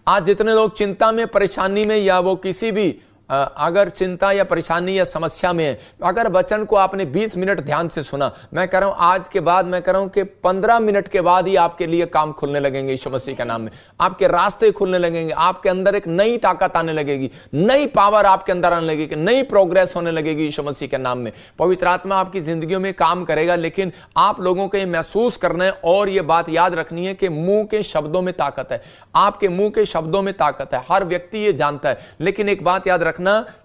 आज जितने लोग चिंता में, परेशानी में, या वो किसी भी अगर चिंता या परेशानी या समस्या में है, अगर वचन को आपने 20 मिनट ध्यान से सुना, मैं कह रहा हूं आज के बाद, मैं कह रहा हूं कि 15 मिनट के बाद ही आपके लिए काम खुलने लगेंगे यीशु मसीह के नाम में। आपके रास्ते खुलने लगेंगे, आपके अंदर एक नई ताकत आने लगेगी, नई पावर आपके अंदर आने लगेगी, नई प्रोग्रेस होने लगेगी यीशु मसीह के नाम में। पवित्र आत्मा आपकी जिंदगियों में काम करेगा, लेकिन आप लोगों को ये महसूस करना है और ये बात याद रखनी है कि मुंह के शब्दों में ताकत है। आपके मुंह के शब्दों में ताकत है, हर व्यक्ति ये जानता है। लेकिन एक बात याद रखना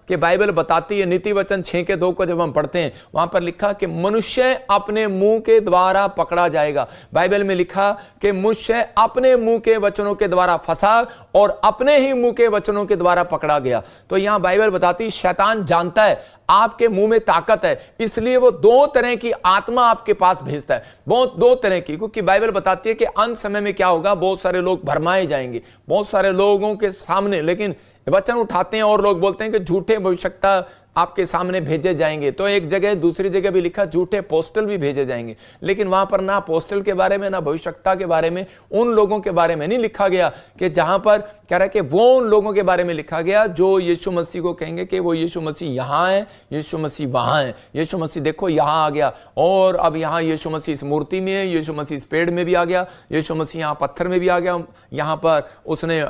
कि बाइबल बताती है, नीति वचन 6:2 को जब हम पढ़ते हैं, वहां पर लिखा कि मनुष्य अपने मुंह के द्वारा पकड़ा जाएगा। बाइबल में लिखा कि मनुष्य अपने मुंह के वचनों के द्वारा फंसा और अपने ही मुंह के वचनों के द्वारा पकड़ा गया। तो यहां बाइबल बताती है, शैतान जानता है आपके मुंह में ताकत है, इसलिए वो 2 तरह की आत्मा आपके पास भेजता है, बहुत 2 तरह की। क्योंकि बाइबल बताती है कि अंत समय में क्या होगा, बहुत सारे लोग भरमाए जाएंगे, बहुत सारे लोगों के सामने लेकिन वचन उठाते हैं और लोग बोलते हैं कि झूठे भविष्यवक्ता आपके सामने भेजे जाएंगे। तो एक जगह, दूसरी जगह भी लिखा झूठे अपोस्टल भी भेजे जाएंगे, लेकिन वहां पर ना अपोस्टल के बारे में, ना भविष्यवक्ता के बारे में, उन लोगों के बारे में नहीं लिखा गया कि जहां पर कह रहा है कि वो उन लोगों के बारे में लिखा गया जो यीशु मसीह को कहेंगे कि वो यीशु मसीह यहां है, यीशु मसीह वहां है, यीशु मसीह देखो यहां आ गया, और अब यहां यीशु मसीह इस मूर्ति में है, यीशु मसीह इस पेड़ में भी आ गया, यीशु मसीह यहां पत्थर में भी आ गया, यहां पर उसने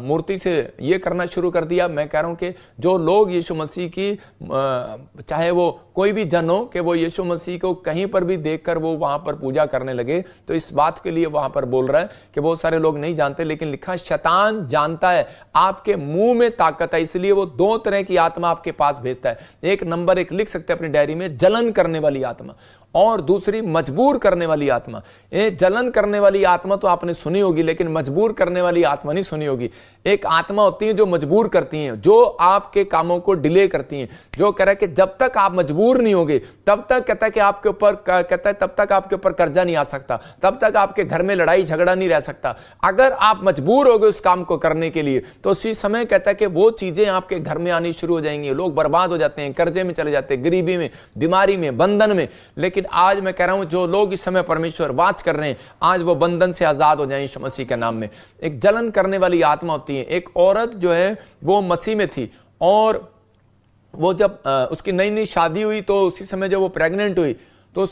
मूर्ति से ये करना शुरू कर दिया। मैं कह रहा हूं कि जो लोग यीशु मसीह की, चाहे वो कोई भी जन हो, कि वो यीशु मसीह को कहीं पर भी देखकर वो वहां पर पूजा करने लगे, तो इस बात के लिए वहां पर बोल रहा है कि बहुत सारे लोग नहीं जानते, लेकिन लिखा शैतान जानता है आपके मुंह में ताकत है, इसलिए वो 2 तरह की आत्मा आपके पास भेजता है। एक नंबर 1 लिख सकते हैं अपनी डायरी में, जलन करने वाली आत्मा, और दूसरी मजबूर करने वाली आत्मा। ये जलन करने वाली आत्मा तो आपने सुनी होगी, लेकिन मजबूर करने वाली आत्मा नहीं सुनी होगी। एक आत्मा होती है जो मजबूर करती हैं, जो आपके कामों को डिले करती हैं, जो कह रहा है कि जब तक आप मजबूर नहीं होगे तब तक, कहता है कि आपके ऊपर, कहता है तब तक आपके ऊपर कर्जा नहीं आ सकता, तब तक आपके घर में लड़ाई झगड़ा नहीं रह सकता। अगर आप मजबूर हो गए उस काम को करने के लिए, तो उसी समय कहता है कि वो चीजें आपके घर में आनी शुरू हो जाएंगी, लोग बर्बाद हो जाते हैं, कर्जे में चले जाते हैं, गरीबी में, बीमारी में, बंधन में। लेकिन आज मैं कह रहा हूं जो लोग इस समय परमेश्वर बात कर रहे हैं, आज वो बंधन से आजाद हो जाएं यीशु मसीह के नाम में। एक जलन करने वाली आत्मा होती है। एक औरत जो है वो मसीह में थी, और वो जब उसकी नई नई शादी हुई, तो उसी समय जब वो प्रेग्नेंट हुई तो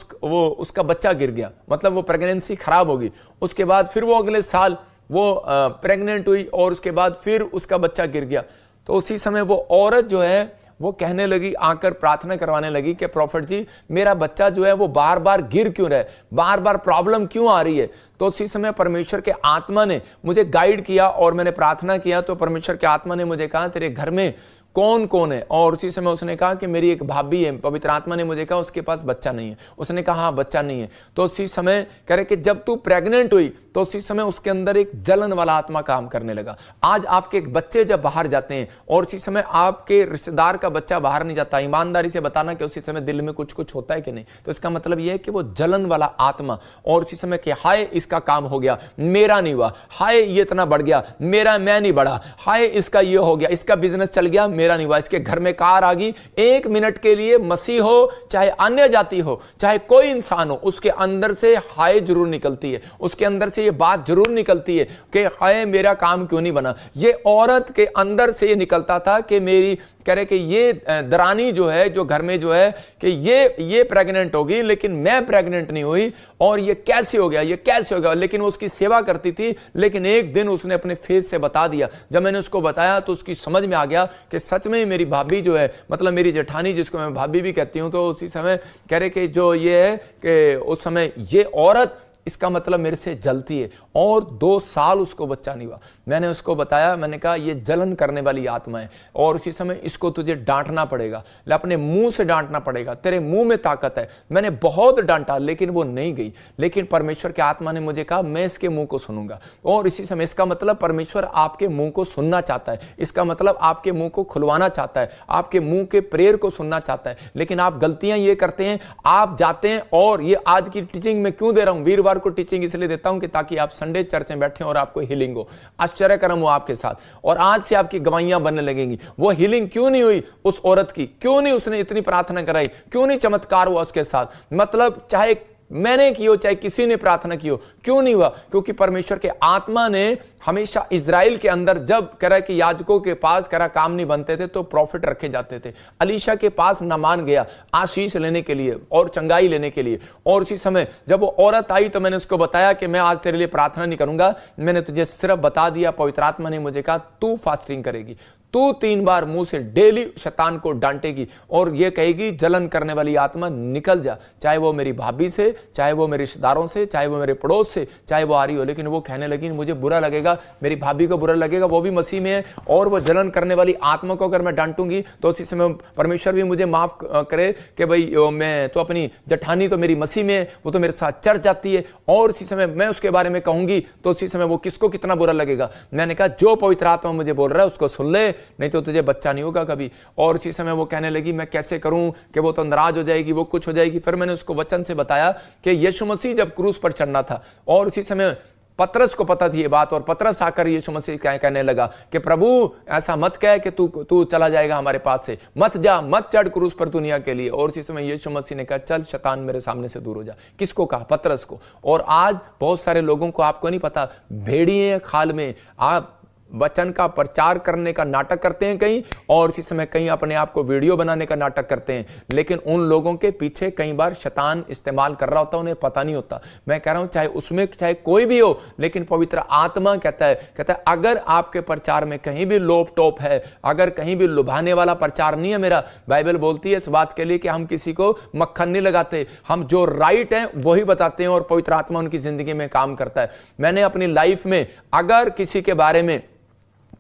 उसका बच्चा गिर गया, मतलब वो प्रेगनेंसी खराब होगी। उसके बाद फिर वो अगले साल वो प्रेग्नेंट हुई, और उसके बाद फिर उसका बच्चा गिर गया। तो उसी समय वो औरत जो है वो कहने लगी, आकर प्रार्थना करवाने लगी कि प्रॉफिट जी, मेरा बच्चा जो है वो बार बार गिर क्यों रहा है, बार बार प्रॉब्लम क्यों आ रही है। तो उसी समय परमेश्वर के आत्मा ने मुझे गाइड किया और मैंने प्रार्थना किया, तो परमेश्वर के आत्मा ने मुझे कहा तेरे घर में कौन कौन है, और उसी समय उसने कहा कि मेरी एक भाभी है। पवित्र आत्मा ने मुझे कहा उसके पास बच्चा नहीं है। उसने कहा हाँ बच्चा नहीं है। तो उसी समय कह रहे कि जब तू प्रेग्नेंट हुई तो उसी समय उसके अंदर एक जलन वाला आत्मा काम करने लगा। आज आपके बच्चे जब बाहर जाते हैं और उसी समय आपके रिश्तेदार का बच्चा बाहर नहीं जाता, ईमानदारी से बताना कि उसी समय दिल में कुछ कुछ होता है कि नहीं, तो इसका मतलब यह है कि वो जलन वाला आत्मा, और उसी समय कि हाय इसका काम हो गया, मेरा नहीं हुआ, हाय ये इतना बढ़ गया, मैं नहीं बढ़ा, हाय इसका ये हो गया, इसका बिजनेस चल गया, मेरा नहीं हुआ, इसके घर में कार आ गई। 1 मिनट के लिए मसीह हो चाहे अन्य जाति हो चाहे कोई इंसान हो, उसके अंदर से हाय जरूर निकलती है, उसके अंदर से ये बात जरूर निकलती है कि हाय मेरा काम क्यों नहीं बना। ये औरत के अंदर से ये निकलता था कि मेरी, कह रहे कि ये दरानी जो है, जो घर में जो है कि ये प्रेग्नेंट होगी लेकिन मैं प्रेग्नेंट नहीं हुई, और ये कैसे हो गया, ये कैसे हो गया। लेकिन वो उसकी सेवा करती थी, लेकिन एक दिन उसने अपने फेस से बता दिया। जब मैंने उसको बताया तो उसकी समझ में आ गया कि सच में मेरी भाभी जो है, मतलब मेरी जेठानी जिसको मैं भाभी भी कहती हूं, तो उसी समय कह रहे कि जो ये है कि उस समय ये औरत, इसका मतलब मेरे से जलती है, और 2 साल उसको बच्चा नहीं हुआ। मैंने उसको बताया, मैंने कहा ये जलन करने वाली आत्मा है, और उसी समय इसको तुझे डांटना पड़ेगा, अपने मुंह से डांटना पड़ेगा, तेरे मुंह में ताकत है। मैंने बहुत डांटा लेकिन वो नहीं गई, लेकिन परमेश्वर के आत्मा ने मुझे कहा मैं इसके मुंह को सुनूंगा। और इसी समय इसका मतलब परमेश्वर आपके मुंह को सुनना चाहता है, इसका मतलब आपके मुंह को खुलवाना चाहता है, आपके मुंह के प्रेयर को सुनना चाहता है। लेकिन आप गलतियां ये करते हैं, आप जाते हैं, और ये आज की टीचिंग में क्यों दे रहा हूं, वीरवार को टीचिंग इसलिए देता हूं कि ताकि आप संडे चर्च में बैठे और आपको हीलिंग हो, आश्चर्य कर्म हो आपके साथ, और आज से आपकी गवाहियां बनने लगेंगी। वो हीलिंग क्यों नहीं हुई उस औरत की, क्यों नहीं उसने इतनी प्रार्थना कराई, क्यों नहीं चमत्कार हुआ उसके साथ, मतलब चाहे मैंने की हो चाहे किसी ने प्रार्थना की हो, क्यों नहीं हुआ, क्योंकि परमेश्वर के आत्मा ने हमेशा इजराइल के अंदर जब कह रहा है कि याजकों के पास कह रहा काम नहीं बनते थे तो प्रॉफिट रखे जाते थे। अलीशा के पास नामान गया आशीष लेने के लिए और चंगाई लेने के लिए, और उसी समय जब वो औरत आई तो मैंने उसको बताया कि मैं आज तेरे लिए प्रार्थना नहीं करूंगा, मैंने तुझे सिर्फ बता दिया, पवित्र आत्मा ने मुझे कहा तू फास्टिंग करेगी, तू 3 बार मुंह से डेली शैतान को डांटेगी और ये कहेगी जलन करने वाली आत्मा निकल जा, चाहे वो मेरी भाभी से, चाहे वो मेरे रिश्तेदारों से, चाहे वो मेरे पड़ोस से, चाहे वो आ रही हो। लेकिन वो कहने लगी मुझे बुरा लगेगा, मेरी भाभी को बुरा लगेगा, वो भी मसीह में है, और वो जलन करने वाली आत्मा को अगर मैं डांटूंगी तो उसी समय परमेश्वर भी मुझे माफ करे कि भाई मैं तो अपनी जठानी तो मेरी मसीह में है, वो तो मेरे साथ चढ़ जाती है, और उसी समय मैं उसके बारे में कहूंगी तो उसी समय वो किसको कितना बुरा लगेगा। मैंने कहा जो पवित्र आत्मा मुझे बोल रहा है उसको सुन ले, नहीं तो तुझे बच्चा नहीं होगा कभी। और उसी समय वो कहने लगी मैं कैसे करूं कि वो तो नाराज हो जाएगी, वो कुछ हो जाएगी। फिर मैंने उसको वचन से बताया कि यीशु मसीह जब क्रूस पर चढ़ना था और उसी समय पतरस को पता थी ये बात, और पतरस आकर यीशु मसीह कहने लगा कि प्रभु ऐसा मत कह कि तू चला जाएगा हमारे पास से, मत जा, मत चढ़ क्रूस पर दुनिया के लिए। और उसी समय यीशु मसीह ने कहा चल शैतान मेरे सामने से दूर हो जा। किसको कहा? पतरस को। और आज बहुत सारे लोगों को आपको नहीं पता, भेड़िए खाल में आप वचन का प्रचार करने का नाटक करते हैं कहीं, और इसी समय कहीं अपने आप को वीडियो बनाने का नाटक करते हैं, लेकिन उन लोगों के पीछे कई बार शैतान इस्तेमाल कर रहा होता है, उन्हें पता नहीं होता। मैं कह रहा हूं चाहे उसमें चाहे कोई भी हो, लेकिन पवित्र आत्मा कहता है अगर आपके प्रचार में कहीं भी लोप टोप है, अगर कहीं भी लुभाने वाला प्रचार नहीं है मेरा, बाइबल बोलती है इस बात के लिए कि हम किसी को मक्खन नहीं लगाते, हम जो राइट है वही बताते हैं, और पवित्र आत्मा उनकी जिंदगी में काम करता है। मैंने अपनी लाइफ में अगर किसी के बारे में,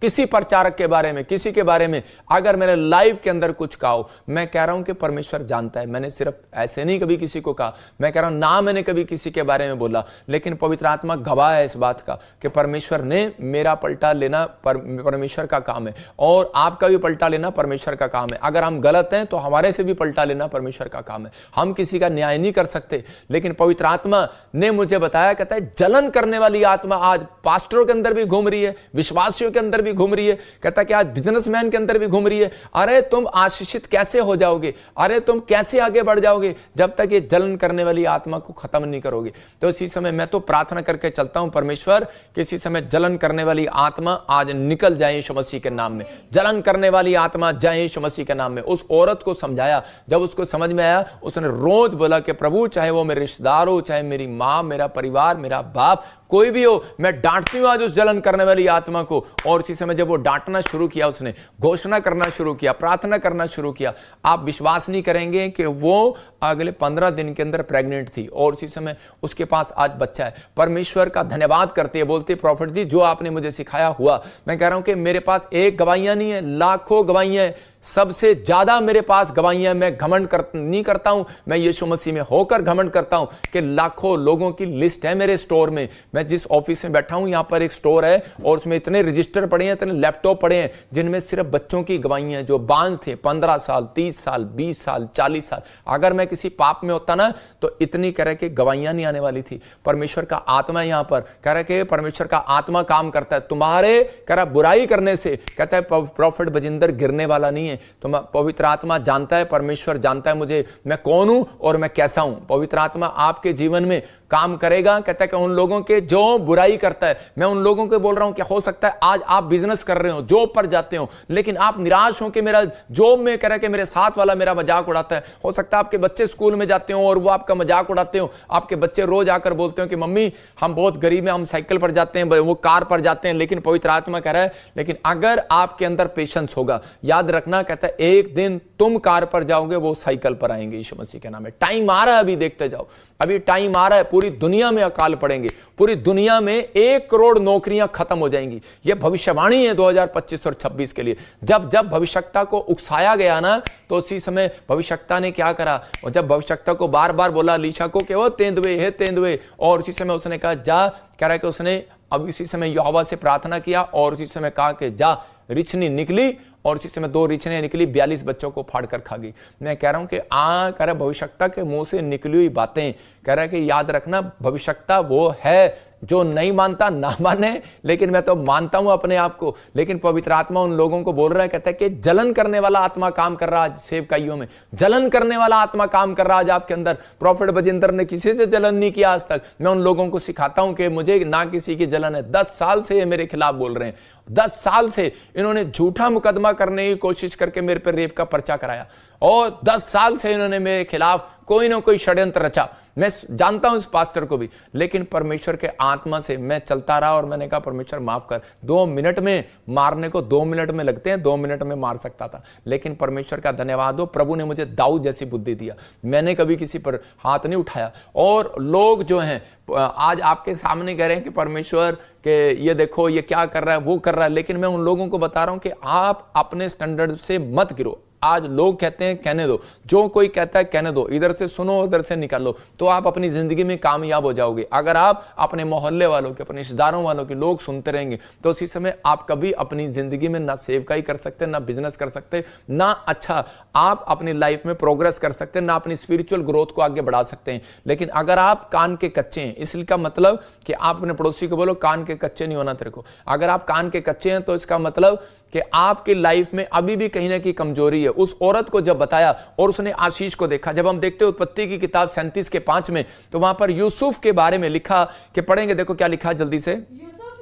किसी प्रचारक के बारे में, किसी के बारे में अगर मेरे लाइफ के अंदर कुछ कहा हो, मैं कह रहा हूं कि परमेश्वर जानता है। मैंने सिर्फ ऐसे नहीं कभी किसी को कहा, मैं कह रहा हूं ना मैंने कभी किसी के बारे में बोला, लेकिन पवित्र आत्मा गवाह है इस बात का कि परमेश्वर ने मेरा पलटा लेना परमेश्वर का काम है, और आपका भी पलटा लेना परमेश्वर का काम है। अगर हम गलत हैं तो हमारे से भी पलटा लेना परमेश्वर का काम है। हम किसी का न्याय नहीं कर सकते, लेकिन पवित्र आत्मा ने मुझे बताया, कहता है जलन करने वाली आत्मा आज पास्टरों के अंदर भी घूम रही है, विश्वासियों के अंदर भी घूम रही है, कहता कि आज बिजनेसमैन के अंदर भी घूम रही है। अरे तुम आशीषित कैसे हो जाओगे, अरे तुम कैसे आगे बढ़ जाओगे जब तक ये जलन करने वाली आत्मा को खत्म नहीं करोगे। तो इसी समय मैं तो प्रार्थना करके चलता हूं, परमेश्वर किसी समय जलन करने वाली आत्मा आज निकल जाए यीशु मसीह के नाम में, जलन करने वाली आत्मा जाए यीशु मसीह के नाम में। उस औरत को समझाया, जब उसको समझ में आया उसने रोज बोला कि प्रभु चाहे वो मेरे रिश्तेदार हो, चाहे मेरी मां, मेरा परिवार, मेरा बाप, कोई भी हो, मैं डांटती हूं आज उस जलन करने वाली आत्मा को। और इसी समय जब वो डांटना शुरू किया, उसने घोषणा करना शुरू किया, प्रार्थना करना शुरू किया, आप विश्वास नहीं करेंगे कि वो अगले 15 दिन के अंदर प्रेग्नेंट थी, और उसी समय उसके पास आज बच्चा है। परमेश्वर का धन्यवाद करते हैं, बोलते प्रॉफिट जी जो आपने मुझे सिखाया हुआ। मैं कह रहा हूं कि मेरे पास एक गवाहियां नहीं है, लाखों गवाहियां हैं, सबसे ज्यादा मेरे पास गवाहियां। मैं घमंड नहीं करता हूं, मैं यीशु मसीह में होकर घमंड करता हूं कि लाखों लोगों की लिस्ट है मेरे स्टोर में। मैं जिस ऑफिस में बैठा हूं यहां पर एक स्टोर है, और उसमें इतने रजिस्टर पड़े हैं, इतने लैपटॉप पड़े हैं, जिनमें सिर्फ बच्चों की गवाहियां हैं जो बांझ थे, 15 साल, 30 साल, 20 साल, 40 साल। अगर मैं किसी पाप में होता ना तो इतनी कह रहे कि गवाहियां नहीं आने वाली थी। परमेश्वर का आत्मा यहां पर कह रहे कि परमेश्वर का आत्मा काम करता है तुम्हारे कह रहा बुराई करने से। कहता है प्रॉफिट बजिंदर गिरने वाला नहीं है, तो पवित्र आत्मा जानता है, परमेश्वर जानता है मुझे, मैं कौन हूं और मैं कैसा हूं। पवित्र आत्मा आपके जीवन में काम करेगा। कहता है कि उन लोगों के जो बुराई करता है, मैं उन लोगों को बोल रहा हूं कि हो सकता है आज आप बिजनेस कर रहे हो, जॉब पर जाते हो, लेकिन आप निराश हो कि मेरा जॉब में कह रहा है कि मेरे साथ वाला मेरा मजाक उड़ाता है। हो सकता है आपके बच्चे स्कूल में जाते हो और वो आपका मजाक उड़ाते हो, आपके बच्चे रोज आकर बोलते हो कि मम्मी हम बहुत गरीब हैं, हम साइकिल पर जाते हैं, वो कार पर जाते हैं। लेकिन पवित्र आत्मा कह रहा है लेकिन अगर आपके अंदर पेशेंस होगा, याद रखना, कहता है एक दिन तुम कार पर जाओगे, वो साइकिल पर आएंगे यीशु मसीह के नाम में। टाइम आ रहा है, अभी देखते जाओ, अभी टाइम आ रहा है, पूरी दुनिया में अकाल पड़ेंगे, पूरी दुनिया में 1 करोड़ नौकरियां खत्म हो जाएंगी। यह भविष्यवाणी है 2025 और 26 के लिए। जब जब भविष्यता को उकसाया गया ना, तो उसी समय भविष्यता ने क्या करा, और जब भविष्यता को बार बार बोला अलीशा को कि वो तेंदुए है तेंदुए, और उसी समय उसने कहा जा, कह रहा है कि उसने अब इसी समय यहोवा से प्रार्थना किया, और उसी समय कहा कि जा, रिछनी निकली, और उसी समय 2 रिछने निकली, 42 बच्चों को फाड़ कर खा गई। मैं कह रहा हूं कि कह रहा भविष्यता के मुंह से निकली हुई बातें, कह रहा है कि याद रखना भविष्यता वो है जो नहीं मानता ना माने, लेकिन मैं तो मानता हूं अपने आप को। लेकिन पवित्र आत्मा उन लोगों को बोल रहा है, कहता है कि जलन करने वाला आत्मा काम कर रहा है आज सेवकाइयों में, जलन करने वाला आत्मा काम कर रहा है आज आपके अंदर। प्रॉफिट बजिंदर ने किसी से जलन नहीं किया आज तक। मैं उन लोगों को सिखाता हूं कि मुझे ना किसी की जलन है। 10 साल से ये मेरे खिलाफ बोल रहे हैं, 10 साल से इन्होंने झूठा मुकदमा करने की कोशिश करके मेरे पर रेप का पर्चा कराया, और 10 साल से इन्होंने मेरे खिलाफ कोई ना कोई षड्यंत्र रचा। मैं जानता हूं इस पास्टर को भी, लेकिन परमेश्वर के आत्मा से मैं चलता रहा और मैंने कहा परमेश्वर माफ कर। 2 मिनट में मारने को 2 मिनट में लगते हैं, 2 मिनट में मार सकता था, लेकिन परमेश्वर का धन्यवाद हो, प्रभु ने मुझे दाऊद जैसी बुद्धि दिया। मैंने कभी किसी पर हाथ नहीं उठाया। और लोग जो हैं आज आपके सामने कह रहे हैं कि परमेश्वर के ये देखो ये क्या कर रहा है, वो कर रहा है, लेकिन मैं उन लोगों को बता रहा हूं कि आप अपने स्टैंडर्ड से मत गिरो। आज लोग कहते हैं कहने दो, जो कोई कहता है कहने दो, इधर से सुनो उधर से निकालो, तो आप अपनी जिंदगी में कामयाब हो जाओगे। अगर आप अपने मोहल्ले वालों के, अपने रिश्तेदारों वालों के लोग सुनते रहेंगे, तो उसी समय आप कभी अपनी जिंदगी में ना सेवकाई कर सकते, ना बिजनेस कर सकते, ना अच्छा आप अपनी लाइफ में प्रोग्रेस कर सकते, ना अपनी स्पिरिचुअल ग्रोथ को आगे बढ़ा सकते हैं। लेकिन अगर आप कान के कच्चे हैं, इसलिए का मतलब कि आप अपने पड़ोसी को बोलो कान के कच्चे नहीं होना तेरे को। अगर आप कान के कच्चे हैं तो इसका मतलब कि आपकी लाइफ में अभी भी कहीं ना कहीं कमजोरी है। उस औरत को जब बताया और उसने आशीष को देखा, जब हम देखते हैं उत्पत्ति की किताब 37:5 में, तो वहां पर यूसुफ के बारे में लिखा कि पढ़ेंगे, देखो क्या लिखा जल्दी से। यूसुफ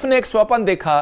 ने एक स्वप्न देखा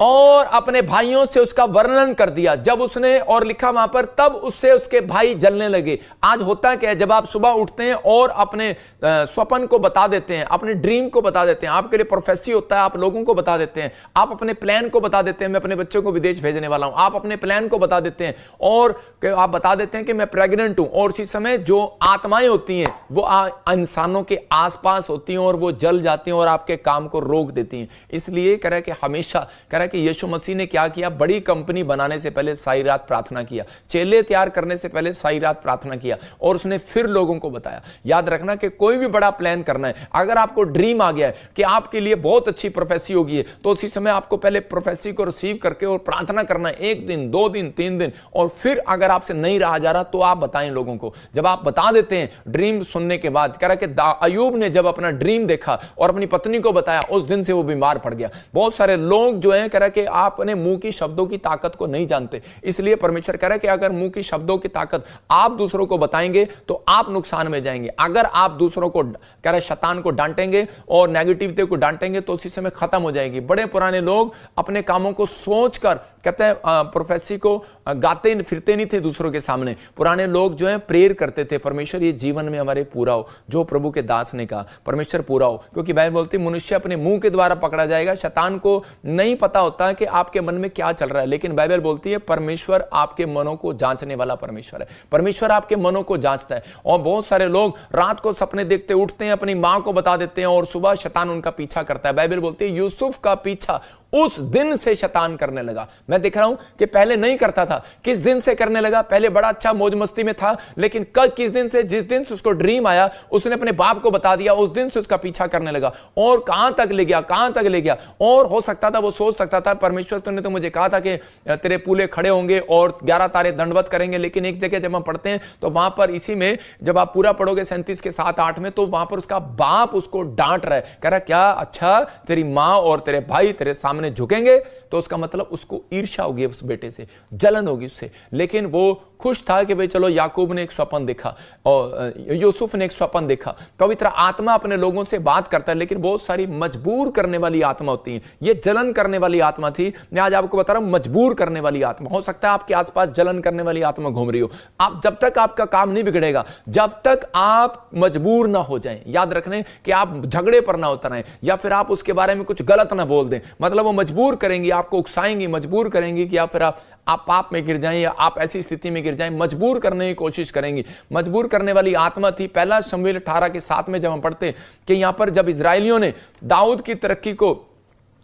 और अपने भाइयों से उसका वर्णन कर दिया। जब उसने और लिखा वहां पर, तब उससे उसके भाई जलने लगे। आज होता क्या है, जब आप सुबह उठते हैं और अपने स्वप्न को बता देते हैं, अपने ड्रीम को बता देते हैं, आपके लिए प्रोफेसी होता है, आप लोगों को बता देते हैं, आप अपने प्लान को बता देते हैं, मैं अपने बच्चों को विदेश भेजने वाला हूं, आप अपने प्लान को बता देते हैं, और आप बता देते हैं कि मैं प्रेग्नेंट हूं, और उसी समय जो आत्माएं होती हैं वो इंसानों के आसपास होती हैं और वो जल जाती हैं और आपके काम को रोक देती हैं। इसलिए कह रहा है कि हमेशा कह रहा है कि यीशु मसीह ने क्या किया, बड़ी कंपनी बनाने से पहले सारी रात प्रार्थना किया, चेले तैयार करने से पहले सारी रात प्रार्थना किया, और उसने फिर लोगों को बताया। याद रखना कि कोई भी बड़ा प्लान करना है, अगर आपको ड्रीम आ गया है कि आपके लिए बहुत अच्छी प्रोफेसी होगी है, तो उसी समय आपको पहले प्रोफेसी को रिसीव करके और प्रार्थना करना है, 1 दिन 2 दिन 3 दिन, और फिर अगर आपसे नहीं रहा जा रहा तो आप बताएं लोगों को। जब आप बता देते हैं ड्रीम सुनने के बाद, कह रहा कि अय्यूब ने जब अपना ड्रीम देखा और अपनी पत्नी को बताया, उस दिन से वो बीमार पड़ गया। बहुत सारे लोग जो है कह रहा कि आप अपने मुंह की शब्दों की ताकत को नहीं जानते, इसलिए परमेश्वर कह रहा है कि अगर मुंह की शब्दों की ताकत आप दूसरों को बताएंगे तो आप नुकसान में जाएंगे। अगर आप दूसरों को कह रहा शैतान को डांटेंगे और नेगेटिविटी को डांटेंगे तो उसी समय खत्म हो जाएगी। बड़े पुराने लोग अपने कामों को सोचकर कहते हैं प्रोफेसी को गाते फिरते नहीं थे दूसरों के सामने। पुराने लोग जो है प्रेयर करते थे, परमेश्वर ये जीवन में हमारे पूरा हो, जो प्रभु के दास ने कहा परमेश्वर पूरा हो, क्योंकि बाइबल बोलती है मनुष्य अपने मुंह के द्वारा पकड़ा जाएगा। शैतान को नहीं पता होता है कि आपके मन में क्या चल रहा है, लेकिन बाइबल बोलती है परमेश्वर आपके मनों को जांचने वाला परमेश्वर है। परमेश्वर आपके मनों को जांचता है। और बहुत सारे लोग रात को सपने देखते उठते हैं, अपनी मां को बता देते हैं और सुबह शैतान उनका पीछा करता है। बाइबल बोलती है यूसुफ का पीछा उस दिन से शैतान करने लगा। मैं देख रहा हूं कि पहले नहीं करता था, किस दिन से करने लगा। पहले बड़ा अच्छा मौज मस्ती में था, लेकिन किस दिन से, जिस दिन से उसको ड्रीम आया उसने अपने बाप को बता दिया, उस दिन से उसका पीछा करने लगा। और कहां तक ले गया, कहां तक ले गया। और हो सकता था वो सोच सकता था परमेश्वर तूने तो मुझे कहा था कि तेरे पूले खड़े होंगे और 11 तारे दंडवत करेंगे, लेकिन एक जगह जब हम पढ़ते हैं तो वहां पर इसी में जब आप पूरा पढ़ोगे 37 के 7-8 में, तो वहां पर उसका बाप उसको डांट रहा है, कह रहा क्या अच्छा तेरी मां और तेरे भाई तेरे सामने झुकेंगे, तो उसका मतलब उसको ईर्ष्या होगी उस बेटे से, जलन होगी उससे। लेकिन वो खुश था कि भाई चलो याकूब ने एक स्वप्न देखा और यूसुफ ने एक स्वप्न देखा। पवित्र आत्मा अपने लोगों से बात करता है, लेकिन बहुत सारी मजबूर करने वाली आत्मा होती है। ये जलन करने वाली आत्मा थी, मैं आज आपको बता रहा हूं मजबूर करने वाली आत्मा। हो सकता है आपके आसपास जलन करने वाली आत्मा घूम रही हो। आप जब तक आपका काम नहीं बिगड़ेगा, जब तक आप मजबूर ना हो जाएं, याद रखने कि आप झगड़े पर ना उतरें या फिर आप उसके बारे में कुछ गलत ना बोल दें, मतलब वो मजबूर करेंगी, आपको उकसाएंगी, मजबूर करेंगी कि या फिर आप पाप में गिर जाएं या आप ऐसी स्थिति में गिर जाएं, मजबूर करने की कोशिश करेंगी। मजबूर करने वाली आत्मा थी। पहला शमूएल 18 के 7 में जब हम पढ़ते कि यहां पर जब इजराइलियों ने दाऊद की तरक्की को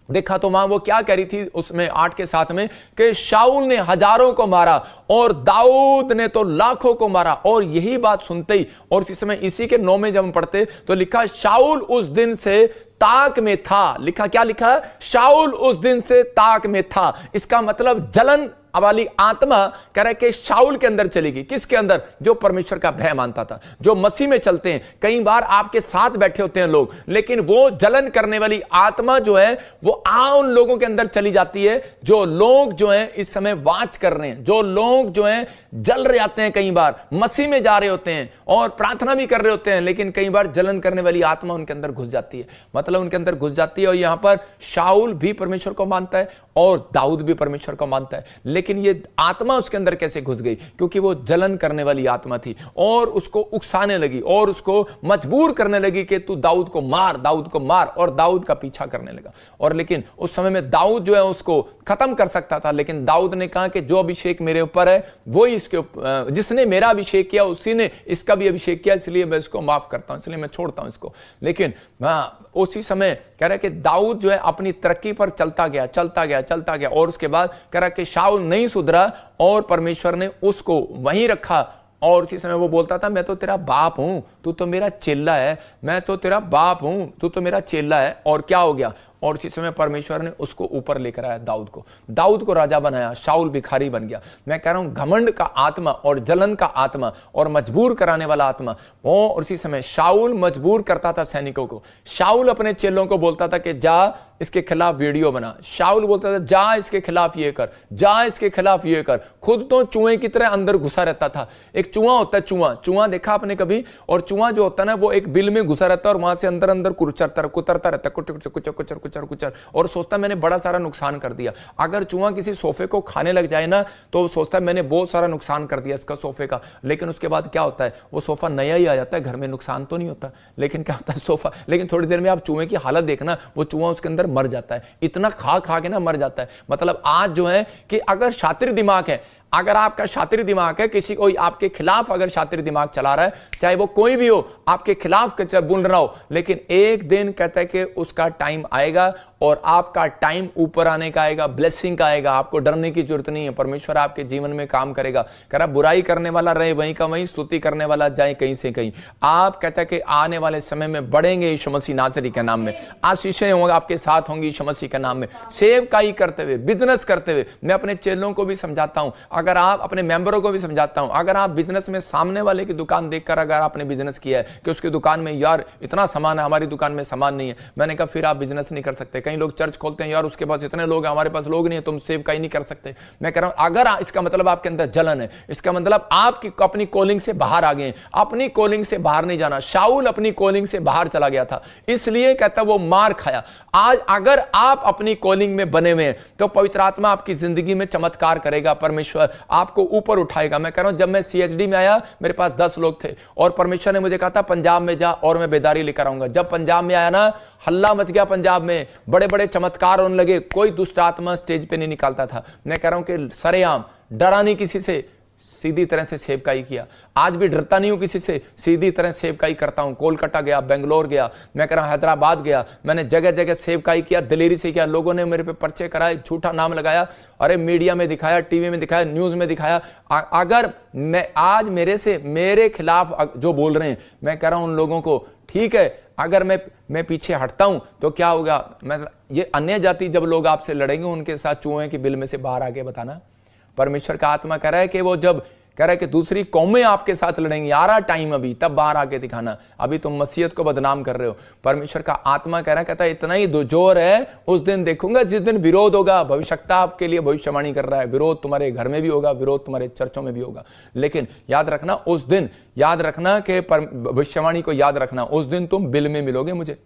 देखा तो वहां वो क्या कह रही थी, उसमें 8 के 7 में कि शाऊल ने हजारों को मारा और दाऊद ने तो लाखों को मारा। और यही बात सुनते ही, और इस समय इसी के 9 में जब हम पढ़ते तो लिखा शाऊल उस दिन से ताक में था। लिखा क्या लिखा? शाऊल उस दिन से ताक में था। इसका मतलब जलन वाली आत्मा कह रहा है कि शाऊल के अंदर चलेगी। किसके अंदर? जो परमेश्वर का भय मानता था, जो मसीह में चलते हैं। कई बार आपके साथ बैठे होते हैं लोग, लेकिन वो जलन करने वाली आत्मा जो है वो उन लोगों के अंदर चली जाती है। जो लोग जो है इस समय वाच कर रहे हैं, जो लोग जो है जल रहे आते हैं, कई बार मसीह में जा रहे होते हैं और प्रार्थना भी कर रहे होते हैं, लेकिन कई बार जलन करने वाली आत्मा उनके अंदर घुस जाती है, मतलब उनके अंदर घुस जाती है। और यहां पर शाऊल भी परमेश्वर को मानता है और दाऊद भी परमेश्वर को मानता है, लेकिन ये आत्मा उसके अंदर कैसे घुस गई? क्योंकि वो जलन करने वाली आत्मा थी और उसको उकसाने लगी और उसको मजबूर करने लगी कि तू दाऊद को मार, दाऊद को मार, और दाऊद का पीछा करने लगा। और लेकिन उस समय में दाऊद जो है उसको खत्म कर सकता था, लेकिन दाऊद ने कहा कि जो अभिषेक मेरे ऊपर है वही इसके जिसने मेरा अभिषेक किया उसी ने इसका भी अभिषेक किया, इसलिए मैं इसको माफ करता हूं, इसलिए मैं छोड़ता हूं इसको। लेकिन उसी समय कह रहा है कि दाऊद जो है अपनी तरक्की पर चलता गया, चलता गया, चलता गया, और उसके बाद कह रहा है कि शाऊल नहीं सुधरा और परमेश्वर ने उसको वहीं रखा। और उसी समय वो बोलता था, मैं तो तेरा बाप हूं, तू तो मेरा चेला है, मैं तो तेरा बाप हूं, तू तो मेरा चेला है। और क्या हो गया? और इसी समय परमेश्वर ने उसको ऊपर लेकर आया, दाऊद को राजा बनाया, शाऊल भिखारी बन गया। मैं कह रहा हूं घमंड का आत्मा और जलन का आत्मा और मजबूर कराने वाला आत्मा, वो उसी समय शाऊल मजबूर करता था सैनिकों को। शाऊल अपने चेलों को बोलता था कि जा इसके खिलाफ वीडियो बना, शाऊल बोलता था जा इसके खिलाफ ये कर, जा इसके खिलाफ ये कर। खुद तो चूहे की तरह अंदर घुसा रहता था। एक चूहा होता है, चूहा देखा आपने कभी? और चूहा जो होता है ना वो एक बिल में घुसा रहता है और वहां से अंदर अंदर कुतरता रहता है, कुचर, और सोचता मैंने बड़ा सारा नुकसान कर दिया। अगर चूहा किसी सोफे को खाने लग जाए ना तो सोचता है मैंने बहुत सारा नुकसान कर दिया इसका सोफे का, लेकिन उसके बाद क्या होता है? वो सोफा नया ही आ जाता है घर में, नुकसान तो नहीं होता, लेकिन क्या होता है सोफा, लेकिन थोड़ी देर में आप चूहे की हालत देखना, वो चूहा उसके अंदर मर जाता है, इतना खा के ना मर जाता है। मतलब आज जो है कि अगर शातिर दिमाग है, अगर आपका शातिर दिमाग है, किसी कोई आपके खिलाफ अगर शातिर दिमाग चला रहा है, चाहे वो कोई भी हो, आपके खिलाफ बोल रहा हो, लेकिन एक दिन कहता है कि उसका टाइम आएगा और आपका टाइम ऊपर आने का आएगा, ब्लेसिंग का आएगा। आपको डरने की जरूरत नहीं है, परमेश्वर आपके जीवन में काम करेगा। कह रहा बुराई करने वाला रहे वहीं का वहीं, स्तुति करने वाला जाए कहीं से कहीं। आप कहता है कि आने वाले समय में बढ़ेंगे यीशु मसीह नासरी के नाम में, आशीषें होंगे आपके साथ होंगी यीशु मसीह के नाम में। सेवकाई करते हुए, बिजनेस करते हुए, मैं अपने चेलों को भी समझाता हूं, अगर आप अपने मेंबरों को भी समझाता हूं, अगर आप बिजनेस में सामने वाले की दुकान देखकर अगर आपने बिजनेस किया है कि उसकी दुकान में यार इतना सामान है, हमारी दुकान में सामान नहीं है, मैंने कहा फिर आप बिजनेस नहीं कर सकते। कई लोग चर्च खोलते हैं, यार उसके पास इतने लोग हैं, हमारे पास लोग नहीं है, तुम सेवकाई नहीं कर सकते। मैं कह रहा हूं अगर इसका मतलब आपके अंदर जलन है, इसका मतलब आपकी अपनी कॉलिंग से बाहर आ गए। अपनी कॉलिंग से बाहर नहीं जाना। शाऊल अपनी कॉलिंग से बाहर चला गया था, इसलिए कहता वो मार खाया। आज अगर आप अपनी कॉलिंग में बने हुए हैं तो पवित्र आत्मा आपकी जिंदगी में चमत्कार करेगा, परमेश्वर आपको ऊपर उठाएगा। मैं कह रहा हूं जब मैं CHD में आया मेरे पास 10 लोग थे और परमेश्वर ने मुझे कहा था पंजाब में जा और मैं बेदारी लेकर आऊंगा। जब पंजाब में आया ना, हल्ला मच गया पंजाब में, बड़े बड़े चमत्कार होने लगे, कोई दुष्ट आत्मा स्टेज पे नहीं निकालता था। मैं कह रहा हूं कि सरेआम डरा नहीं किसी से, सीधी तरह से सेवकाई किया। आज भी डरता नहीं हूं किसी से, सीधी तरह सेवकाई करता हूं। कोलकाता गया, बेंगलोर गया, मैं कह रहा हूं हैदराबाद गया, मैंने जगह जगह सेवकाई किया, दिलेरी से किया। लोगों ने मेरे पे पर्चे कराए, झूठा नाम लगाया, अरे मीडिया में दिखाया, टीवी में दिखाया, न्यूज में दिखाया। अगर मैं आज मेरे खिलाफ जो बोल रहे हैं, मैं कह रहा हूं उन लोगों को ठीक है, अगर मैं पीछे हटता हूं तो क्या होगा? मैं ये अन्य जाति जब लोग आपसे लड़ेंगे उनके साथ चूहे की बिल में से बाहर आके बताना। परमेश्वर का आत्मा कह रहा है कि वो जब कह रहा है कि दूसरी कौमें आपके साथ लड़ेंगी, आ रहा टाइम अभी, तब बाहर आके दिखाना। अभी तुम मसीहत को बदनाम कर रहे हो। परमेश्वर का आत्मा कह रहा है, कहता है इतना ही जोर है, उस दिन देखूंगा जिस दिन विरोध होगा। भविष्यता आपके लिए भविष्यवाणी कर रहा है, विरोध तुम्हारे घर में भी होगा, विरोध तुम्हारे चर्चों में भी होगा। लेकिन याद रखना, उस दिन याद रखना कि भविष्यवाणी को याद रखना, उस दिन तुम बिल में मिलोगे मुझे,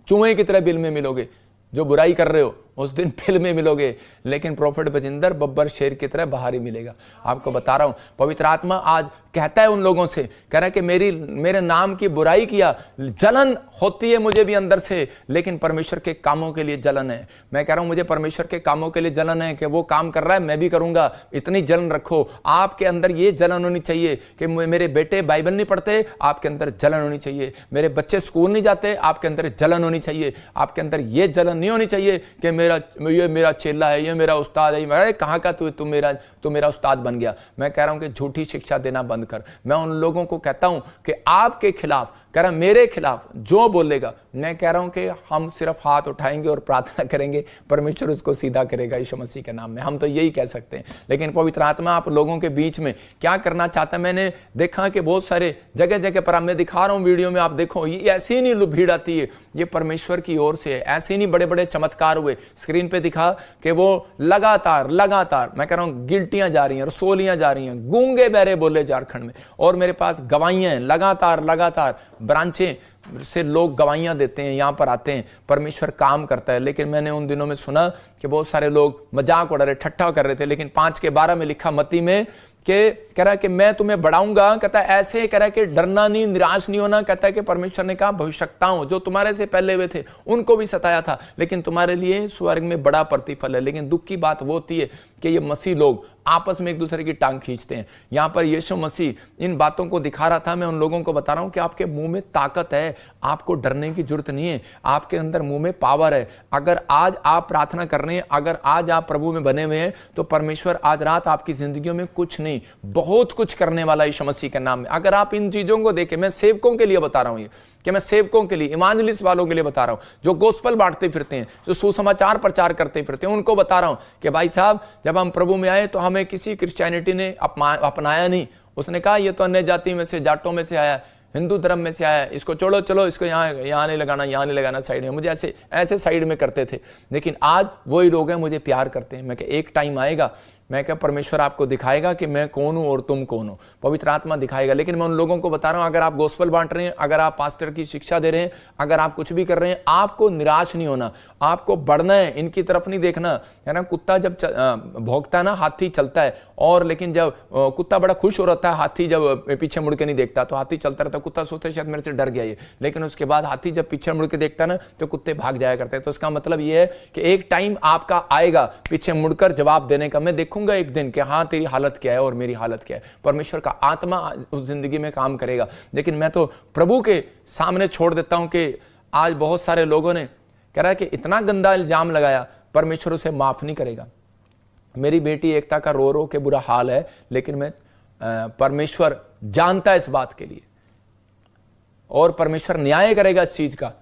चूहे की तरह बिल में मिलोगे। जो बुराई कर रहे हो उस दिन फिल्म में मिलोगे, लेकिन प्रोफेट बजिंदर बब्बर शेर की तरह बाहर ही मिलेगा। आपको बता रहा हूं, पवित्र आत्मा आज कहता है उन लोगों से, कह रहा है कि मेरे नाम की बुराई किया, जलन होती है मुझे भी अंदर से, लेकिन परमेश्वर के कामों के लिए जलन है। मैं कह रहा हूं मुझे परमेश्वर के कामों के लिए जलन है कि वो काम कर रहा है मैं भी करूंगा। इतनी जलन रखो आपके अंदर, ये जलन होनी चाहिए कि मेरे बेटे बाइबल नहीं पढ़ते, आपके अंदर जलन होनी चाहिए। मेरे बच्चे स्कूल नहीं जाते, आपके अंदर जलन होनी चाहिए। आपके अंदर ये जलन नहीं होनी चाहिए कि ये मेरा चेला है, ये मेरा उस्ताद है। मैं कहाँ का तू मेरा उस्ताद बन गया। मैं कह रहा हूं कि झूठी शिक्षा देना बंद कर। मैं उन लोगों को कहता हूं कि आपके खिलाफ कह रहा मेरे खिलाफ जो बोलेगा, मैं कह रहा हूं कि हम सिर्फ हाथ उठाएंगे और प्रार्थना करेंगे, परमेश्वर उसको सीधा करेगा यीशु मसीह के नाम में। हम तो यही कह सकते हैं। लेकिन पवित्र आत्मा आप लोगों के बीच में क्या करना चाहता है, मैंने देखा कि बहुत सारे जगह जगह पर, मैं दिखा रहा हूं वीडियो में, आप देखो ये ऐसे ही नहीं भीड़ आती है, ये परमेश्वर की ओर से है। ऐसे ही नहीं बड़े बड़े चमत्कार हुए, स्क्रीन पे दिखा कि वो लगातार मैं कह रहा हूं गिल्टियां जा रही हैं, रसोलियां जा रही हैं, गूंगे बहरे बोले झारखंड में, और मेरे पास गवाहियां हैं, लगातार ब्रांचें से लोग गवाहियां देते हैं, यहां पर आते हैं, परमेश्वर काम करता है। लेकिन मैंने उन दिनों में सुना कि बहुत सारे लोग मजाक उड़ा रहे, ठट्ठा कर रहे थे। लेकिन 5:12 में लिखा मत्ती में कि कह रहा है कि मैं तुम्हें बढ़ाऊंगा, कहता है ऐसे, कह रहा है कि डरना नहीं, निराश नहीं होना। कहता है कि परमेश्वर ने कहा भविष्यवक्ताओं जो तुम्हारे से पहले हुए थे उनको भी सताया था, लेकिन तुम्हारे लिए स्वर्ग में बड़ा प्रतिफल है। लेकिन दुख की बात वो होती है कि ये मसीह लोग आपस में एक दूसरे की टांग खींचते हैं। यहां पर यीशु मसीह इन बातों को दिखा रहा था। मैं उन लोगों को बता रहा हूं कि आपके मुंह में ताकत है, आपको डरने की जरूरत नहीं है, आपके अंदर मुंह में पावर है। अगर आज आप प्रार्थना कर रहे हैं, अगर आज आप प्रभु में बने हुए हैं, तो परमेश्वर आज रात आपकी जिंदगियों में कुछ नहीं बहुत कुछ करने वाला यीशु मसीह के नाम में। अगर आप इन चीजों को देखें, मैं सेवकों के लिए बता रहा हूं ये, कि मैं सेवकों के लिए, इवांजलिस्ट वालों के लिए बता रहा हूं, जो गोस्पल बांटते फिरते हैं, जो सुसमाचार प्रचार करते फिरते हैं, उनको बता रहा हूं कि भाई साहब, जब हम प्रभु में आए तो हमें किसी क्रिश्चियनिटी ने अपनाया नहीं। उसने कहा ये तो अन्य जाति में से, जाटों में से आया, हिंदू धर्म में से आया, इसको छोड़ो, चलो इसको यहाँ नहीं लगाना साइड में। मुझे ऐसे साइड में करते थे। लेकिन आज वही लोग हैं मुझे प्यार करते हैं। मैं क्या एक टाइम आएगा, मैं क्या परमेश्वर आपको दिखाएगा कि मैं कौन हूं और तुम कौन हो, पवित्र आत्मा दिखाएगा। लेकिन मैं उन लोगों को बता रहा हूं, अगर आप गोस्पल बांट रहे हैं, अगर आप पास्टर की शिक्षा दे रहे हैं, अगर आप कुछ भी कर रहे हैं, आपको निराश नहीं होना, आपको बढ़ना है, इनकी तरफ नहीं देखना है ना। कुत्ता जब भौंकता है ना, हाथी चलता है, और लेकिन जब कुत्ता बड़ा खुश हो रहता है, हाथी जब पीछे मुड़ के नहीं देखता तो हाथी चलता रहता है। कुत्ता सोचता है शायद मेरे से डर गया ये, लेकिन उसके बाद हाथी जब पीछे मुड़ के देखता है ना, तो कुत्ते भाग जाया करते हैं। तो इसका मतलब ये है कि एक टाइम आपका आएगा पीछे मुड़कर जवाब देने का। मैं देखूंगा एक दिन कि हाँ तेरी हालत क्या है और मेरी हालत क्या है। परमेश्वर का आत्मा उस जिंदगी में काम करेगा। लेकिन मैं तो प्रभु के सामने छोड़ देता हूं कि आज बहुत सारे लोगों ने कह रहा है कि इतना गंदा इल्जाम लगाया, परमेश्वर उसे माफ नहीं करेगा। मेरी बेटी एकता का रो रो के बुरा हाल है, लेकिन मैं परमेश्वर जानता है इस बात के लिए, और परमेश्वर न्याय करेगा इस चीज का।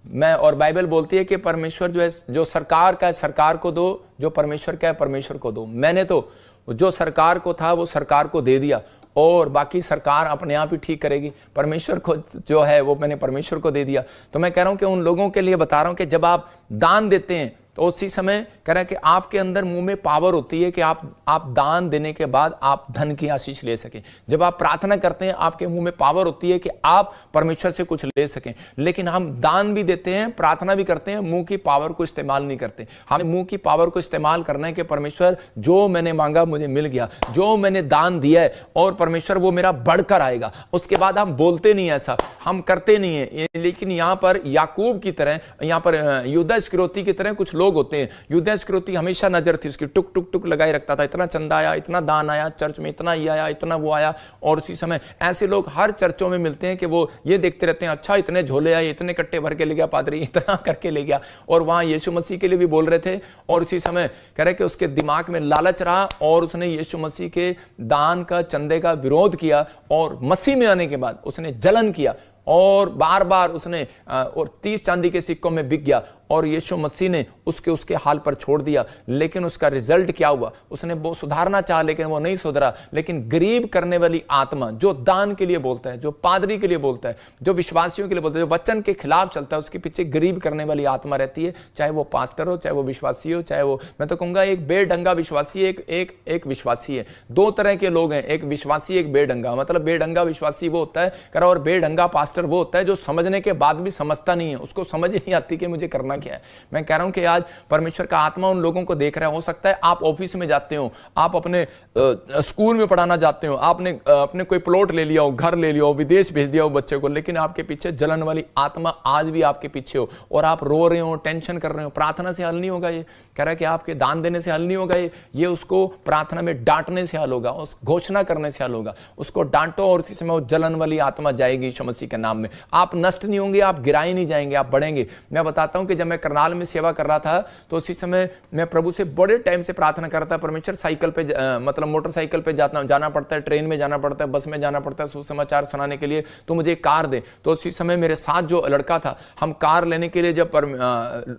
मैं, और बाइबल बोलती है कि परमेश्वर जो है, जो सरकार का है सरकार को दो, जो परमेश्वर का है परमेश्वर को दो। मैंने तो जो सरकार को था वो सरकार को दे दिया, और बाकी सरकार अपने आप ही ठीक करेगी। परमेश्वर को जो है वो मैंने परमेश्वर को दे दिया। तो मैं कह रहा हूं कि उन लोगों के लिए बता रहा हूं कि जब आप दान देते हैं तो उसी समय कह रहा है कि आपके अंदर मुंह में पावर होती है कि आप दान देने के बाद आप धन की आशीष ले सकें। जब आप प्रार्थना करते हैं आपके मुंह में पावर होती है कि आप परमेश्वर से कुछ ले सकें। लेकिन हम दान भी देते हैं, प्रार्थना भी करते हैं, मुंह की पावर को इस्तेमाल नहीं करते। हमें मुंह की पावर को इस्तेमाल करना है कि परमेश्वर जो मैंने मांगा मुझे मिल गया, जो मैंने दान दिया है, और परमेश्वर वो मेरा बढ़कर आएगा। उसके बाद हम बोलते नहीं, ऐसा हम करते नहीं है। लेकिन यहाँ पर याकूब की तरह, यहाँ पर यहूदा इस्करियोती की तरह कुछ लोग होते हैं। यहूदा इस्करियोती हमेशा नजर थी उसकी, टुक टुक टुक लगाए रखता था, इतना चंदा आया, इतना दान आया, चर्च में इतना ये आया, इतना वो आया। और उसी समय ऐसे लोग हर चर्चों में मिलते हैं कि वो ये देखते रहते हैं, अच्छा इतने झोले आए, इतने कट्टे भर के ले गया पादरी, इतना करके ले गया। और वहां यीशु मसीह के लिए भी बोल रहे थे। और उसी समय कह रहे कि उसके दिमाग में लालच रहा, और उसने यीशु मसीह के दान का, चंदे का विरोध किया। और मसीह में आने के बाद उसने जलन किया, और बार बार उसने और 30 चांदी के सिक्कों में बिक गया, और यीशु मसीह ने उसके हाल पर छोड़ दिया। लेकिन उसका रिजल्ट क्या हुआ? उसने वो सुधारना चाहा लेकिन वो नहीं सुधरा। लेकिन गरीब करने वाली आत्मा, जो दान के लिए बोलता है, जो पादरी के लिए बोलता है, जो विश्वासियों के लिए बोलता है, जो वचन के खिलाफ चलता है, उसके पीछे गरीब करने वाली आत्मा रहती है। चाहे वो पास्टर हो, चाहे वो विश्वासी हो, चाहे वो, मैं तो कहूंगा एक बेढंगा विश्वासी, एक विश्वासी है। दो तरह के लोग हैं, एक विश्वासी, एक बेढंगा। मतलब बेढंगा विश्वासी वो होता है, और बेढंगा पास्टर वो होता है जो समझने के बाद भी समझता नहीं है, उसको समझ ही नहीं आती कि मुझे करना क्या है। मैं कह रहा हूं कि आज परमेश्वर का आत्मा उन लोगों को देख रहा है। हो सकता है आप ऑफिस में जाते हो, आप अपने स्कूल में पढ़ाना जाते हो, आपने अपने कोई प्लॉट ले लिया हो, घर ले लिया हो, विदेश भेज दिया हो बच्चे को, लेकिन आपके पीछे जलन वाली आत्मा आज भी आपके पीछे हो, और आप रो रहे हो, टेंशन कर रहे हो। प्रार्थना से हल नहीं होगा ये। कह रहा है कि आपके दान देने से हल नहीं होगा ये उसको प्रार्थना में डांटने से हल होगा, उस घोषणा करने से हल होगा। उसको डांटो, और इसी समय वो जलन वाली आत्मा जाएगी यीशु मसीह के नाम में। आप नष्ट नहीं होंगे, आप गिराए नहीं जाएंगे, आप बढ़ेंगे। मैं बताता हूं कि जब मैं करनाल में सेवा कर रहा था, तो उसी समय मैं प्रभु से बड़े टाइम से प्रार्थना कर रहा था, परमेश्वर साइकिल पे मतलब मोटरसाइकिल पे जाना पड़ता है, ट्रेन में जाना पड़ता है, बस में जाना पड़ता है सुसमाचार सुनाने के लिए, तो मुझे एक कार दे। तो उसी समय मेरे साथ जो लड़का था, हम कार लेने के लिए जब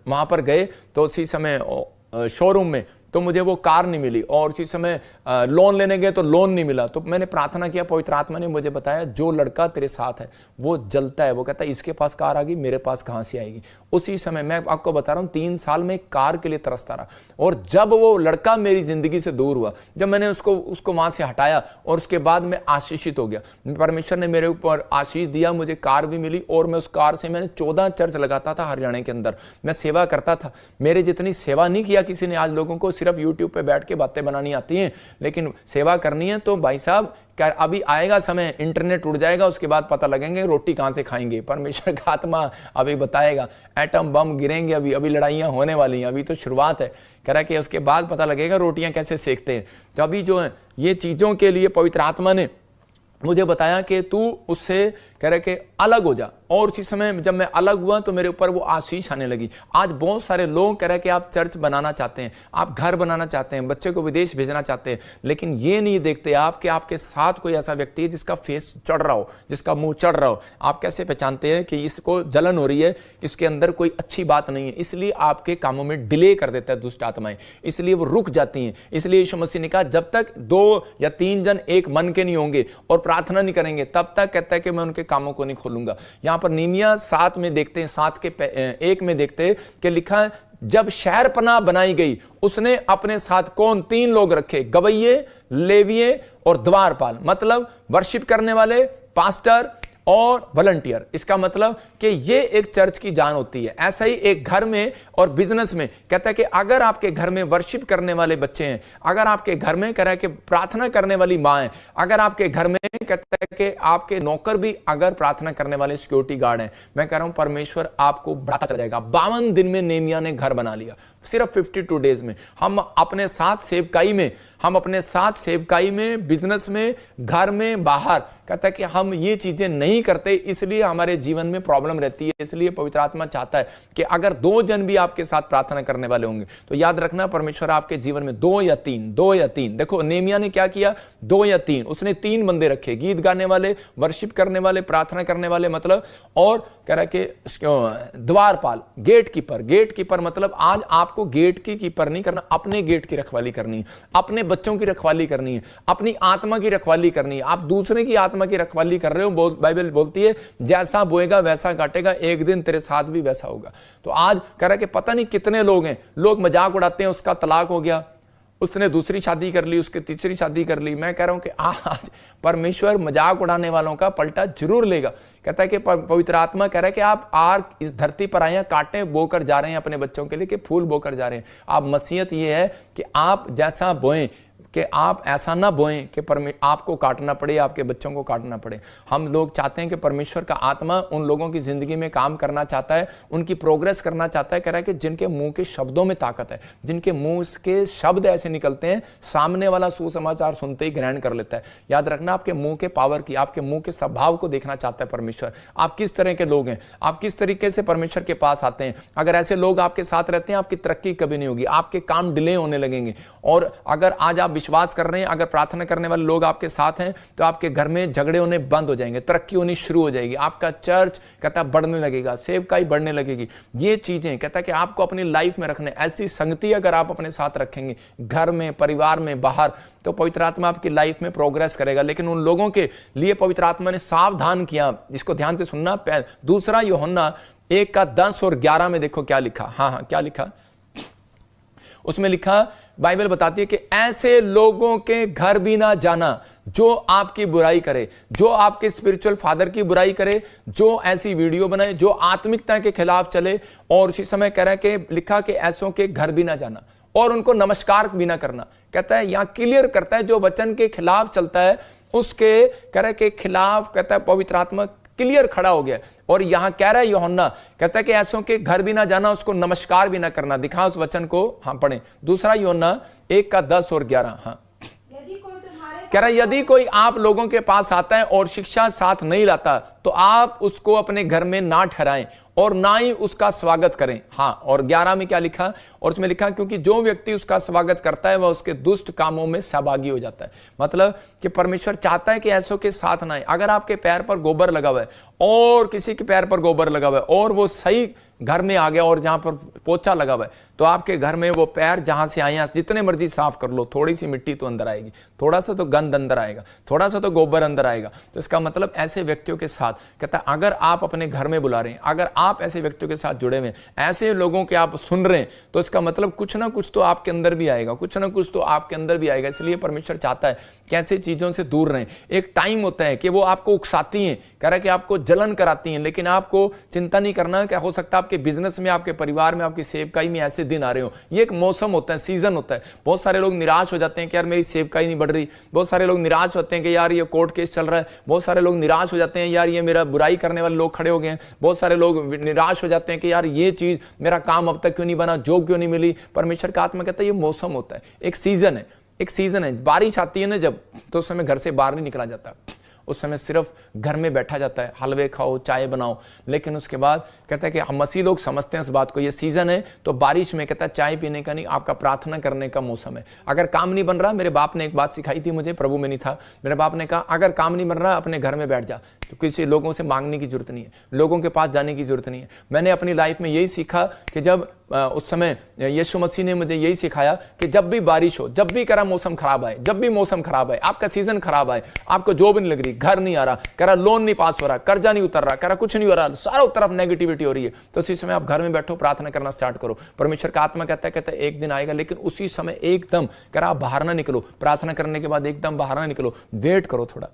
वहाँ पर गए तो उसी समय शोरूम में तो मुझे वो कार नहीं मिली, और उसी समय लोन लेने गए तो लोन नहीं मिला। तो मैंने प्रार्थना किया, पवित्र आत्मा ने मुझे बताया जो लड़का तेरे साथ है वो जलता है, वो कहता है इसके पास कार आ गई, मेरे पास कहाँ से आएगी। उसी समय मैं आपको बता रहा हूँ 3 साल में कार के लिए तरसता रहा, और जब वो लड़का मेरी जिंदगी से दूर हुआ, जब मैंने उसको वहां से हटाया और उसके बाद मैं आशीषित हो गया, परमेश्वर ने मेरे ऊपर आशीष दिया, मुझे कार भी मिली, और मैं उस कार से मैंने 14 चर्च लगाता था हरियाणा के अंदर, मैं सेवा करता था। मेरे जितनी सेवा नहीं किया किसी ने आज लोगों को, सिर्फ यूट्यूब पे बैठ के बातें बनानी आती हैं, लेकिन सेवा करनी है तो भाई साहब अभी आएगा समय, इंटरनेट उड़ जाएगा, उसके बाद पता लगेंगे रोटी कहां से खाएंगे। परमेश्वर का आत्मा अभी बताएगा, एटम बम गिरेंगे, अभी लड़ाइयां होने वाली हैं, अभी तो शुरुआत है। कह रहा है कि उसके बाद पता लगेगा रोटियां कैसे सेकते हैं। तो अभी जो है ये चीजों के लिए पवित्र आत्मा ने मुझे बताया कि तू उससे कह रहे कि अलग हो जा, और उसी समय जब मैं अलग हुआ तो मेरे ऊपर वो आशीष आने लगी। आज बहुत सारे लोग कह रहे हैं कि आप चर्च बनाना चाहते हैं, आप घर बनाना चाहते हैं, बच्चे को विदेश भेजना चाहते हैं, लेकिन ये नहीं देखते आप कि आपके साथ कोई ऐसा व्यक्ति है जिसका फेस चढ़ रहा हो, जिसका मुंह चढ़ रहा हो। आप कैसे पहचानते हैं कि इसको जलन हो रही है, इसके अंदर कोई अच्छी बात नहीं है, इसलिए आपके कामों में डिले कर देता है दुष्ट आत्माएं, इसलिए वो रुक जाती हैं। इसलिए यीशु मसीह ने कहा जब तक 2 या 3 जन एक मन के नहीं होंगे और प्रार्थना नहीं करेंगे, तब तक कहता है कि मैं उनके कामों को नहीं खोलूंगा। यहां पर निमिया 7 में देखते हैं, 7 के 1 में देखते हैं कि लिखा है जब शहरपनाह बनाई गई उसने अपने साथ कौन 3 लोग रखे, गवैये, लेविये और द्वारपाल, मतलब वर्शिप करने वाले, पास्टर और वॉलंटियर। इसका मतलब कि ये एक चर्च की जान होती है। ऐसा ही एक घर में और बिजनेस में कहता है कि अगर आपके घर में वर्शिप करने वाले बच्चे हैं, अगर आपके घर में कह रहा है कि प्रार्थना करने वाली माँ है, अगर आपके घर में कहता है कि आपके नौकर भी अगर प्रार्थना करने वाले सिक्योरिटी गार्ड हैं, मैं कह रहा हूं परमेश्वर आपको बढ़ाता चला जाएगा। 52 दिन में नेमिया ने घर बना लिया, सिर्फ 52 डेज में। हम अपने साथ सेवकाई में, बिजनेस में, घर में, बाहर, कहता है कि हम ये चीजें नहीं करते, इसलिए हमारे जीवन में प्रॉब्लम रहती है। इसलिए पवित्र आत्मा चाहता है कि अगर 2 जन भी आपके साथ प्रार्थना करने वाले होंगे तो याद रखना परमेश्वर आपके जीवन में 2 या 3। देखो नेमिया ने क्या किया, 2 या 3, उसने 3 बंदे रखे, गीत गाने वाले, वर्शिप करने वाले, प्रार्थना करने वाले, मतलब, और कह रहा है कि द्वारपाल, गेट कीपर, मतलब आज आपको गेट की कीपर नहीं करना, अपने गेट की रखवाली करनी है, अपने बच्चों की रखवाली करनी है, अपनी आत्मा की रखवाली करनी है। आप दूसरे की आत्मा की रखवाली कर रहे हो, बाइबल बोलती है जैसा बोएगा वैसा काटेगा, एक दिन तेरे साथ भी वैसा होगा। तो आज कह रहा है कि पता नहीं कितने लोग हैं, लोग मजाक उड़ाते हैं, उसका तलाक हो गया, उसने दूसरी शादी कर ली, उसके तीसरी शादी कर ली। मैं कह रहा हूं कि आज परमेश्वर मजाक उड़ाने वालों का पलटा जरूर लेगा। कहता है कि पवित्र आत्मा कह रहा है कि आप आज इस धरती पर आए हैं, कांटे बोकर जा रहे हैं अपने बच्चों के लिए, कि फूल बोकर जा रहे हैं। आप मसीहत ये है कि आप जैसा बोएं, कि आप ऐसा ना बोएं कि आपको काटना पड़े, आपके बच्चों को काटना पड़े। हम लोग चाहते हैं कि परमेश्वर का आत्मा उन लोगों की जिंदगी में काम करना चाहता है, उनकी प्रोग्रेस करना चाहता है। कह रहा है कि जिनके मुंह के शब्दों में ताकत है, जिनके मुंह के शब्द ऐसे निकलते हैं सामने वाला सुसमाचार सुनते ही ग्रहण कर लेता है। याद रखना, आपके मुंह के पावर की, आपके मुंह के स्वभाव को देखना चाहता है परमेश्वर। आप किस तरह के लोग हैं, आप किस तरीके से परमेश्वर के पास आते हैं। अगर ऐसे लोग आपके साथ रहते हैं, आपकी तरक्की कभी नहीं होगी, आपके काम डिले होने लगेंगे। और अगर आज आप विश्वास कर रहे हैं, अगर प्रार्थना करने वाले लोग आपके साथ हैं, तो आपके घर में झगड़े होने बंद हो जाएंगे, तरक्की होनी शुरू हो जाएगी, आपका चर्च कहता बढ़ने लगेगा, सेवकाई बढ़ने लगेगी। ये चीजें कहता कि आपको अपनी लाइफ में रखने, ऐसी संगति अगर आप अपने साथ रखेंगे, घर में, परिवार में, बाहर, तो पवित्र आत्मा आपकी लाइफ में प्रोग्रेस करेगा। लेकिन उन लोगों के लिए पवित्र आत्मा ने सावधान किया, जिसको ध्यान से सुनना। 2 यूहन्ना 1:10-11 में देखो क्या लिखा। हाँ, क्या लिखा उसमें लिखा, बाइबल बताती है कि ऐसे लोगों के घर भी ना जाना जो आपकी बुराई करे, जो आपके स्पिरिचुअल फादर की बुराई करे, जो ऐसी वीडियो बनाए, जो आत्मिकता के खिलाफ चले। और उसी समय कह रहा है कि लिखा कि ऐसों के घर भी ना जाना और उनको नमस्कार भी ना करना। कहता है यहां क्लियर करता है, जो वचन के खिलाफ चलता है उसके कह रहा है के खिलाफ, कहता है पवित्र आत्मा क्लियर खड़ा हो गया। और यहां कह रहा है यूहन्ना, कहता है कि ऐसों के घर भी ना जाना, उसको नमस्कार भी ना करना। दिखा उस वचन को, हाँ पढ़ें, 2 यूहन्ना 1:10-11। हाँ, कह रहा है यदि कोई आप लोगों के पास आता है और शिक्षा साथ नहीं लाता, तो आप उसको अपने घर में ना ठहराएं और ना ही उसका स्वागत करें। हाँ, और 11 में क्या लिखा, और उसमें लिखा क्योंकि जो व्यक्ति उसका स्वागत करता है वह उसके दुष्ट कामों में सहभागी हो जाता है। मतलब कि परमेश्वर चाहता है कि ऐसों के साथ ना आए। अगर आपके पैर पर गोबर लगा हुआ है और किसी के पैर पर गोबर लगा हुआ है और वो सही घर में आ गया और जहां पर पोछा लगा हुआ है, तो आपके घर में वो पैर जहां से आए जितने मर्जी साफ कर लो, थोड़ी सी मिट्टी तो अंदर आएगी, थोड़ा सा तो गंद अंदर आएगा, थोड़ा सा तो गोबर अंदर आएगा। तो इसका मतलब ऐसे व्यक्तियों के साथ कहता है, अगर आप अपने घर में बुला रहे हैं, अगर आप ऐसे व्यक्तियों के साथ जुड़े हुए हैं, ऐसे लोगों के आप सुन रहे हैं, तो इसका मतलब कुछ ना कुछ तो आपके अंदर भी आएगा, कुछ ना कुछ तो आपके अंदर भी आएगा। इसलिए परमेश्वर चाहता है कि ऐसे चीजों से दूर रहें। एक टाइम होता है कि वो आपको उकसाती हैं, कह रहा है कि आपको जलन कराती हैं, लेकिन आपको चिंता नहीं करना। क्या हो सकता है आपके बिजनेस में, आपके परिवार में, आपकी सेवकाई में ऐसे दिन आ रहे हो। ये एक मौसम होता है, सीजन होता है। बहुत सारे लोग निराश हो जाते हैं कि यार मेरी सेवकाई नहीं बढ़ रही। बहुत सारे लोग निराश होते हैं कि यार ये कोर्ट केस चल रहा है। बहुत सारे लोग निराश हो जाते हैं यार ये मेरा बुराई करने वाले लोग खड़े हो गए हैं। बहुत सारे लोग निराश हो जाते हैं कि यार ये चीज, मेरा काम अब तक क्यों नहीं बना, जॉब क्यों नहीं मिली। परमेश्वर का आत्मा कहता है ये मौसम होता है, एक सीजन है, एक सीजन है। बारिश आती है ना जब, तो उस समय घर से बाहर नहीं निकला जाता, उस समय सिर्फ घर में बैठा जाता है, हलवे खाओ, चाय बनाओ। लेकिन उसके बाद कहता है कि हम मसीह लोग समझते हैं इस बात को, ये सीजन है तो बारिश में कहता है चाय पीने का नहीं, आपका प्रार्थना करने का मौसम है। अगर काम नहीं बन रहा, मेरे बाप ने एक बात सिखाई थी मुझे, प्रभु में नहीं था, मेरे बाप ने कहा अगर काम नहीं बन रहा अपने घर में बैठ जा, तो किसी लोगों से मांगने की जरूरत नहीं है, लोगों के पास जाने की जरूरत नहीं है। मैंने अपनी लाइफ में यही सीखा कि जब उस समय यीशु मसीह ने मुझे यही सिखाया कि जब भी बारिश हो, जब भी करा मौसम खराब आए, जब भी मौसम खराब आए, आपका सीजन खराब आए, आपको जॉब नहीं लग रही, घर नहीं आ रहा, कह रहा लोन नहीं पास हो रहा, कर्जा नहीं उतर रहा, कह रहा कुछ नहीं हो रहा, सारों तरफ नेगेटिविटी हो रही है, तो इसी समय आप घर में बैठो, प्रार्थना करना स्टार्ट करो। परमेश्वर का आत्मा कहता है एक दिन आएगा, लेकिन उसी समय एकदम कह रहा बाहर ना निकलो, प्रार्थना करने के बाद एकदम बाहर ना निकलो, वेट करो थोड़ा,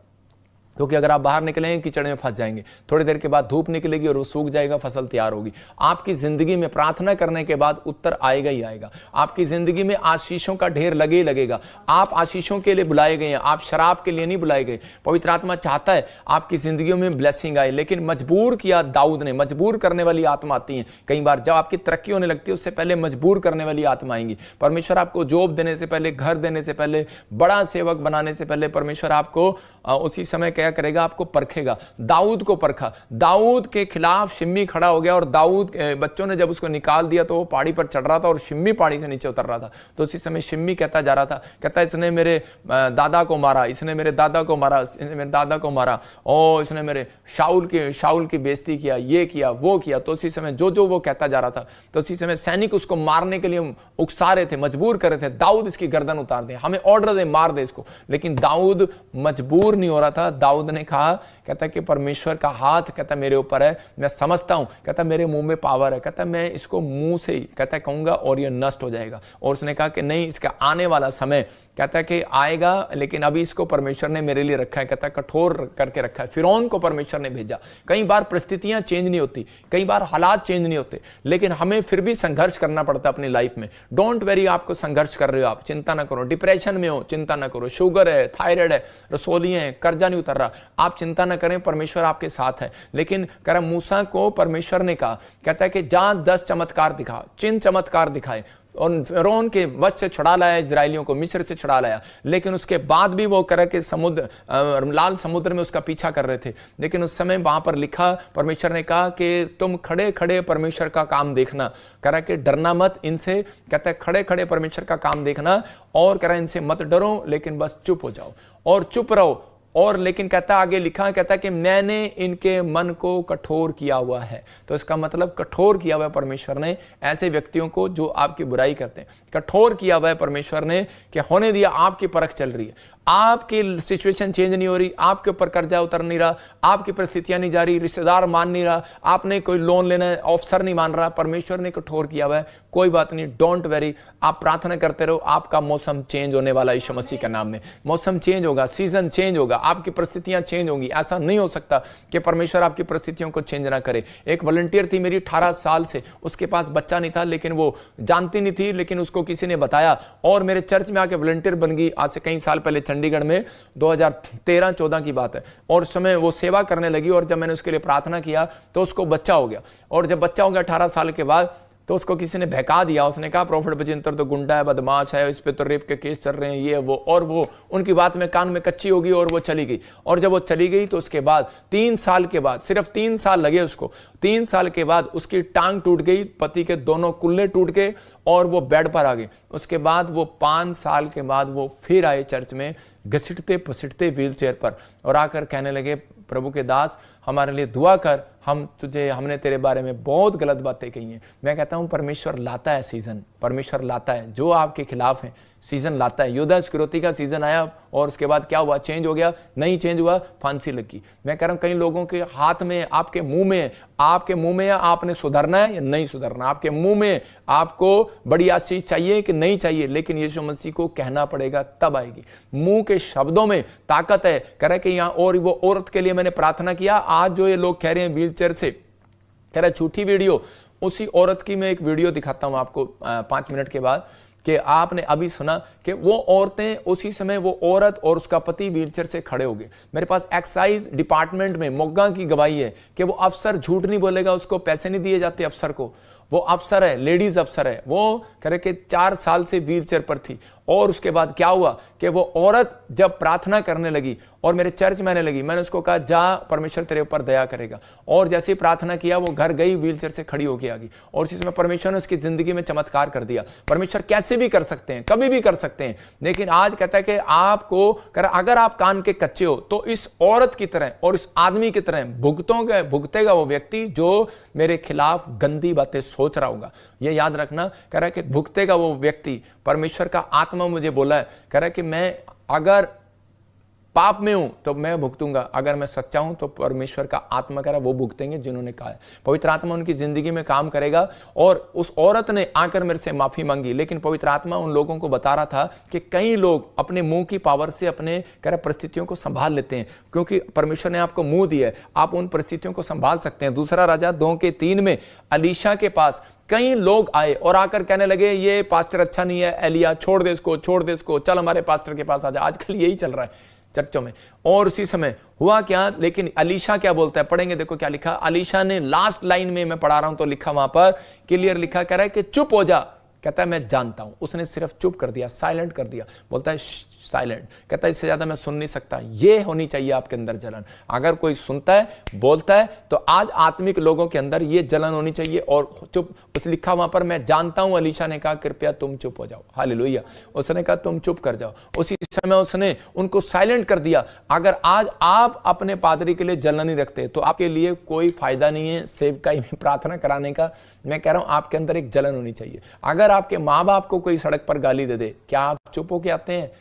क्योंकि अगर आप बाहर निकलेंगे कीचड़ में फंस जाएंगे। थोड़ी देर के बाद धूप निकलेगी और वो सूख जाएगा, फसल तैयार होगी। आपकी जिंदगी में प्रार्थना करने के बाद उत्तर आएगा ही आएगा। आपकी जिंदगी में आशीषों का ढेर लगे ही लगेगा। आप आशीषों के लिए बुलाए गए हैं, आप शराब के लिए नहीं बुलाए गए। पवित्र आत्मा चाहता है आपकी जिंदगी में ब्लेसिंग आए, लेकिन मजबूर किया दाऊद ने। मजबूर करने वाली आत्मा आती है कई बार, जब आपकी तरक्की होने लगती है उससे पहले मजबूर करने वाली आत्मा आएंगी। परमेश्वर आपको जॉब देने से पहले, घर देने से पहले, बड़ा सेवक बनाने से पहले परमेश्वर आपको उसी समय क्या करेगा, आपको परखेगा। दाऊद को परखा, दाऊद के खिलाफ शिम्मी खड़ा हो गया और दाऊद बच्चों ने जब उसको निकाल दिया तो वो पहाड़ी पर चढ़ रहा था और शिम्मी पहाड़ी से नीचे उतर रहा था। तो उसी समय शिम्मी कहता जा रहा था, कहता इसने मेरे दादा को मारा, इसने मेरे दादा को मारा, इसने मेरे दादा को मारा, और इसने मेरे शाऊल की बेइज्जती किया, ये किया वो किया। तो उसी समय जो वो कहता जा रहा था, तो उसी समय सैनिक उसको मारने के लिए उकसा रहे थे, मजबूर कर रहे थे, दाऊद इसकी गर्दन उतार दे, हमें ऑर्डर दे, मार दे इसको। लेकिन दाऊद मजबूर नहीं हो रहा था। दाऊद ने कहा, कहता कि परमेश्वर का हाथ कहता मेरे ऊपर है, मैं समझता हूं, कहता मेरे मुंह में पावर है, कहता मैं इसको मुंह से ही कहता कहूंगा और ये नष्ट हो जाएगा। और उसने कहा कि नहीं, इसका आने वाला समय कहता है कि आएगा, लेकिन अभी इसको परमेश्वर ने मेरे लिए रखा है, कहता है कठोर करके रखा है। फिरौन को परमेश्वर ने भेजा। कई बार परिस्थितियां चेंज नहीं होती, कई बार हालात चेंज नहीं होते, लेकिन हमें फिर भी संघर्ष करना पड़ता है अपनी लाइफ में। डोंट वेरी, आपको संघर्ष कर रहे हो आप, चिंता ना करो। डिप्रेशन में हो, चिंता ना करो। शुगर है, थायराइड है, रसोलियां हैं, कर्जा नहीं उतर रहा, आप चिंता ना करें, परमेश्वर आपके साथ है। लेकिन कह रहा मूसा को परमेश्वर ने कहा, कहता है कि जा 10 चमत्कार दिखा, चिन्ह चमत्कार दिखाए, और फिरौन के वश से छुड़ा लाया, इजरायलियों को मिस्र से छुड़ा लाया। लेकिन उसके बाद भी वो कह के लाल समुद्र में उसका पीछा कर रहे थे। लेकिन उस समय वहां पर लिखा, परमेश्वर ने कहा कि तुम खड़े खड़े परमेश्वर का काम देखना, कह रहा कि डरना मत इनसे, कहता है खड़े खड़े परमेश्वर का काम देखना, और कह रहा इनसे मत डरो, लेकिन बस चुप हो जाओ और चुप रहो। और लेकिन कहता आगे लिखा, कहता कि मैंने इनके मन को कठोर किया हुआ है। तो इसका मतलब कठोर किया हुआ है परमेश्वर ने ऐसे व्यक्तियों को जो आपकी बुराई करते हैं। कठोर किया हुआ है परमेश्वर ने कि होने दिया, आपकी परख चल रही है, आपकी सिचुएशन चेंज नहीं हो रही, आपके ऊपर कर्जा उतर नहीं रहा, आपकी परिस्थितियां नहीं जा रही, रिश्तेदार मान नहीं रहा, आपने कोई लोन लेना है, ऑफिसर नहीं मान रहा, परमेश्वर ने कठोर किया हुआ है। कोई बात नहीं, डोंट वेरी, आप प्रार्थना करते रहो, आपका मौसम चेंज होने वाला है। यीशु मसीह के नाम में मौसम चेंज होगा, सीजन चेंज होगा, आपकी परिस्थितियां चेंज होंगी। ऐसा नहीं हो सकता कि परमेश्वर आपकी परिस्थितियों को चेंज ना करे। एक वॉलंटियर थी मेरी 18 साल से, उसके पास बच्चा नहीं था, लेकिन वो जानती नहीं थी, लेकिन उसको किसी ने बताया और मेरे चर्च में आके वॉलंटियर बन गई। आज से कई साल पहले चंडीगढ़ में 2013-14 की बात है। और उस समय वो सेवा करने लगी, और जब मैंने उसके लिए प्रार्थना किया तो उसको बच्चा हो गया। और जब बच्चा हो गया 18 साल के बाद, तो उसको किसी ने बहका दिया, उसने कहा प्रॉफिट बजिंतर तो गुंडा है, बदमाश है, इस पे तो रेप के केस चल रहे हैं, ये वो और वो, उनकी बात में कान में कच्ची होगी और वो चली गई। और जब वो चली गई तो उसके बाद 3 साल के बाद, सिर्फ 3 साल लगे उसको, 3 साल के बाद उसकी टांग टूट गई, पति के दोनों कुल्ले टूट गए और वो बेड पर आ गए। उसके बाद वो 5 साल के बाद वो फिर आए चर्च में, घसीटते पसीटते व्हील चेयर पर, और आकर कहने लगे प्रभु के दास हमारे लिए दुआ कर, हमने तेरे बारे में बहुत गलत बातें कही हैं। मैं कहता हूं परमेश्वर लाता है सीजन, परमेश्वर लाता है, जो आपके खिलाफ है सीजन लाता है। योदा इस्करियोती का सीजन आया और उसके बाद क्या हुआ, चेंज हो गया? नहीं चेंज हुआ, फांसी लगी। मैं कह रहा हूं कई लोगों के हाथ में, आपके मुंह में, आपके मुंह में आपने सुधरना है या नहीं सुधरना, आपके मुंह में आपको बड़ी आशीष चाहिए कि नहीं चाहिए, लेकिन यीशु मसीह को कहना पड़ेगा तब आएगी। मुंह के शब्दों में ताकत है। कह रहे कि यहाँ, और वो औरत के लिए मैंने प्रार्थना किया, आज जो ये लोग कह रहे हैं व्हीलचेयर से, कह रहे झूठी वीडियो, उसी औरत की मैं एक वीडियो दिखाता हूं आपको 5 मिनट के बाद, कि आपने अभी सुना कि वो औरतें, उसी समय वो औरत और उसका पति व्हीलचेयर से खड़े हो गए। मेरे पास एक्साइज डिपार्टमेंट में मोग्गा की गवाही है कि वो अफसर झूठ नहीं बोलेगा, उसको पैसे नहीं दिए जाते अफसर को, वो अफसर है, लेडीज अफसर है, वो कह रहे कि 4 साल से व्हीलचेयर पर थी। और उसके बाद क्या हुआ कि वो औरत जब प्रार्थना करने लगी और मेरे चर्च में आने लगी, मैंने उसको कहा जा परमेश्वर तेरे ऊपर दया करेगा, और जैसे ही प्रार्थना किया वो घर गई, व्हीलचेयर से खड़ी होकर आ गई, और उसी समय परमेश्वर ने उसकी जिंदगी में चमत्कार कर दिया। परमेश्वर कैसे भी कर सकते हैं, कभी भी कर सकते हैं, लेकिन आज कहता है कि आपको अगर आप कान के कच्चे हो तो इस औरत की तरह और इस आदमी की तरह भुगतेगा वो व्यक्ति जो मेरे खिलाफ गंदी बातें सोच रहा होगा। यह याद रखना, कह रहा है कि भुगतेगा वो व्यक्ति। परमेश्वर का आत्मा मुझे बोला है, कह रहा है कि मैं अगर पाप में हूं तो मैं भुगतूंगा, अगर मैं सच्चा हूं तो परमेश्वर का आत्मा कह रहा वो भुगतेंगे जिन्होंने कहा है। पवित्र आत्मा उनकी जिंदगी में काम करेगा। और उस औरत ने आकर मेरे से माफी मांगी, लेकिन पवित्र आत्मा उन लोगों को बता रहा था कि कई लोग अपने मुंह की पावर से अपने कह रहे परिस्थितियों को संभाल लेते हैं, क्योंकि परमेश्वर ने आपको मुंह दिया है, आप उन परिस्थितियों को संभाल सकते हैं। दूसरा राजा 2:3 में अलीशा के पास कई लोग आए और आकर कहने लगे ये पास्टर अच्छा नहीं है, एलिया छोड़ दे इसको, छोड़ दे इसको, चल हमारे पास्टर के पास आ जा। आजकल यही चल रहा है चर्चों में। और उसी समय हुआ क्या, लेकिन अलीशा क्या बोलता है, पढ़ेंगे, देखो क्या लिखा। अलीशा ने लास्ट लाइन में मैं पढ़ा रहा हूं तो लिखा वहां पर क्लियर लिखा, कह रहा है कि चुप हो जा। कहता है मैं जानता हूं। उसने सिर्फ चुप कर दिया, साइलेंट कर दिया। बोलता है साइलेंट। कहता है इससे ज्यादा मैं सुन नहीं सकता। ये होनी चाहिए आपके अंदर जलन। अगर कोई सुनता है, बोलता है, तो आज आत्मिक लोगों के अंदर ये जलन होनी चाहिए। और चुप, उस लिखा वहां पर मैं जानता हूं। अलीशा ने कहा कृपया तुम चुप हो जाओ। हालेलुया। उसने कहा तुम चुप कर जाओ। उसी समय उसने उनको साइलेंट कर दिया। अगर आज आप अपने पादरी के लिए जलन नहीं रखते तो आपके लिए कोई फायदा नहीं है सेवकाई में प्रार्थना कराने का। मैं कह रहा हूं आपके अंदर एक जलन होनी चाहिए। अगर आपके माँ बाप को कोई सड़क पर गाली दे दे, क्या आप चुप होके आते हैं?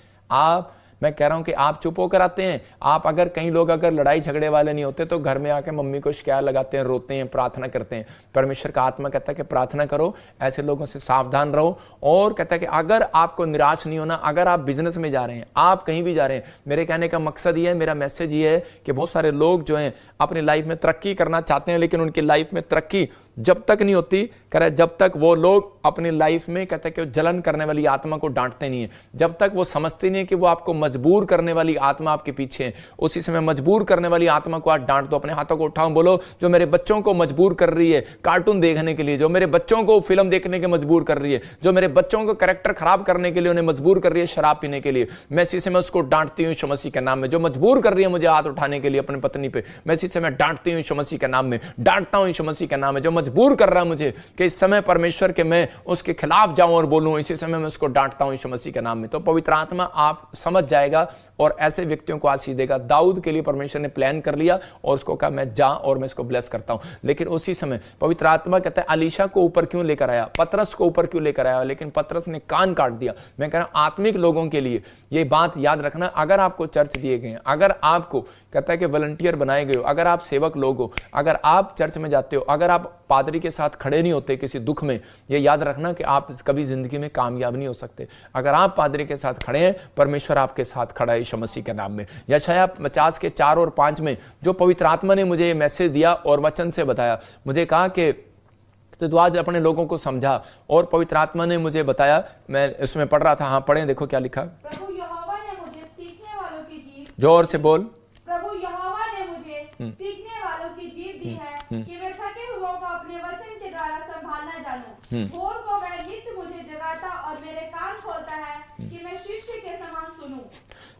मैं कह रहा हूं कि आप चुप होकर आते हैं। आप अगर कई लोग अगर लड़ाई झगड़े वाले नहीं होते तो घर में आके मम्मी को शिकायत लगाते हैं, रोते हैं, प्रार्थना करते हैं। परमेश्वर का आत्मा कहता है कि प्रार्थना करो, ऐसे लोगों से सावधान रहो। और कहता है कि अगर आपको निराश नहीं होना, अगर आप बिजनेस में जा रहे हैं, आप कहीं भी जा रहे हैं, मेरे कहने का मकसद ये है, मेरा मैसेज ये है कि बहुत सारे लोग जो हैं अपनी लाइफ में तरक्की करना चाहते हैं, लेकिन उनकी लाइफ में तरक्की जब तक नहीं होती, कह रहा है जब तक वो लोग अपनी लाइफ में कहते हैं कि जलन करने वाली आत्मा को डांटते नहीं है, जब तक वो समझते नहीं है कि वो आपको मजबूर करने वाली आत्मा आपके पीछे है। उसी समय मजबूर करने वाली आत्मा को आज डांट दो। अपने हाथों को उठाओ, बोलो जो मेरे बच्चों को मजबूर कर रही है कार्टून देखने के लिए, जो मेरे बच्चों को फिल्म देखने के मजबूर कर रही है, जो मेरे बच्चों को कैरेक्टर खराब करने के लिए उन्हें मजबूर कर रही है शराब पीने के लिए, मैं इसी समय उसको डांटती हूं यीशु मसीह के नाम में। जो मजबूर कर रही है मुझे हाथ उठाने के लिए अपनी पत्नी पे, मैं इसी समय डांटती हूं यीशु मसीह के नाम में, डांटता हूं यीशु मसीह के नाम में। जो मजबूर कर रहा है मुझे कि इस समय परमेश्वर के मैं उसके खिलाफ जाऊं और बोलूं, इसी समय मैं उसको डांटता हूं यीशु मसीह के नाम में। तो पवित्र आत्मा आप समझ जाएगा और ऐसे व्यक्तियों को आशीष देगा। दाऊद के लिए परमेश्वर ने प्लान कर लिया और उसको कहा मैं जा और मैं इसको ब्लेस करता हूं। लेकिन उसी समय पवित्र आत्मा कहता है अलीशा को ऊपर क्यों लेकर आया, पतरस को ऊपर क्यों लेकर आया, लेकिन पतरस ने कान काट दिया। मैं कह रहा हूं आत्मिक लोगों के लिए ये बात याद रखना। अगर आपको चर्च दिए गए हैं, अगर आपको कहता है कि वॉलंटियर बनाए गए हो, अगर आप सेवक लोग हो, अगर आप चर्च में जाते हो, अगर आप पादरी के साथ खड़े नहीं होते किसी दुख में, ये याद रखना कि आप कभी जिंदगी में कामयाब नहीं हो सकते। अगर आप पादरी के साथ खड़े हैं, परमेश्वर आपके साथ खड़ा है यीशु मसीह के नाम में। यशायाह 50 के 4 और 5 में जो पवित्र आत्मा ने मुझे ये मैसेज दिया और वचन से बताया, मुझे कहा कि तो आज अपने लोगों को समझा, और पवित्र आत्मा ने मुझे बताया, मैं इसमें पढ़ रहा था। हाँ पढ़ें, देखो क्या लिखा। प्रभु यहोवा ने मुझे सीखने वालों की जीभ, जोर से बोल। प्रभु यहोवा ने मुझे सीखने वालों की जीभ दी है कि मैं थके हुओं को अपने वचन के द्वारा संभालना जानूं। भोर को वह नित्य मुझे जगाता और मेरे कान खोलता है कि मैं शिष्य के समान सुनूं।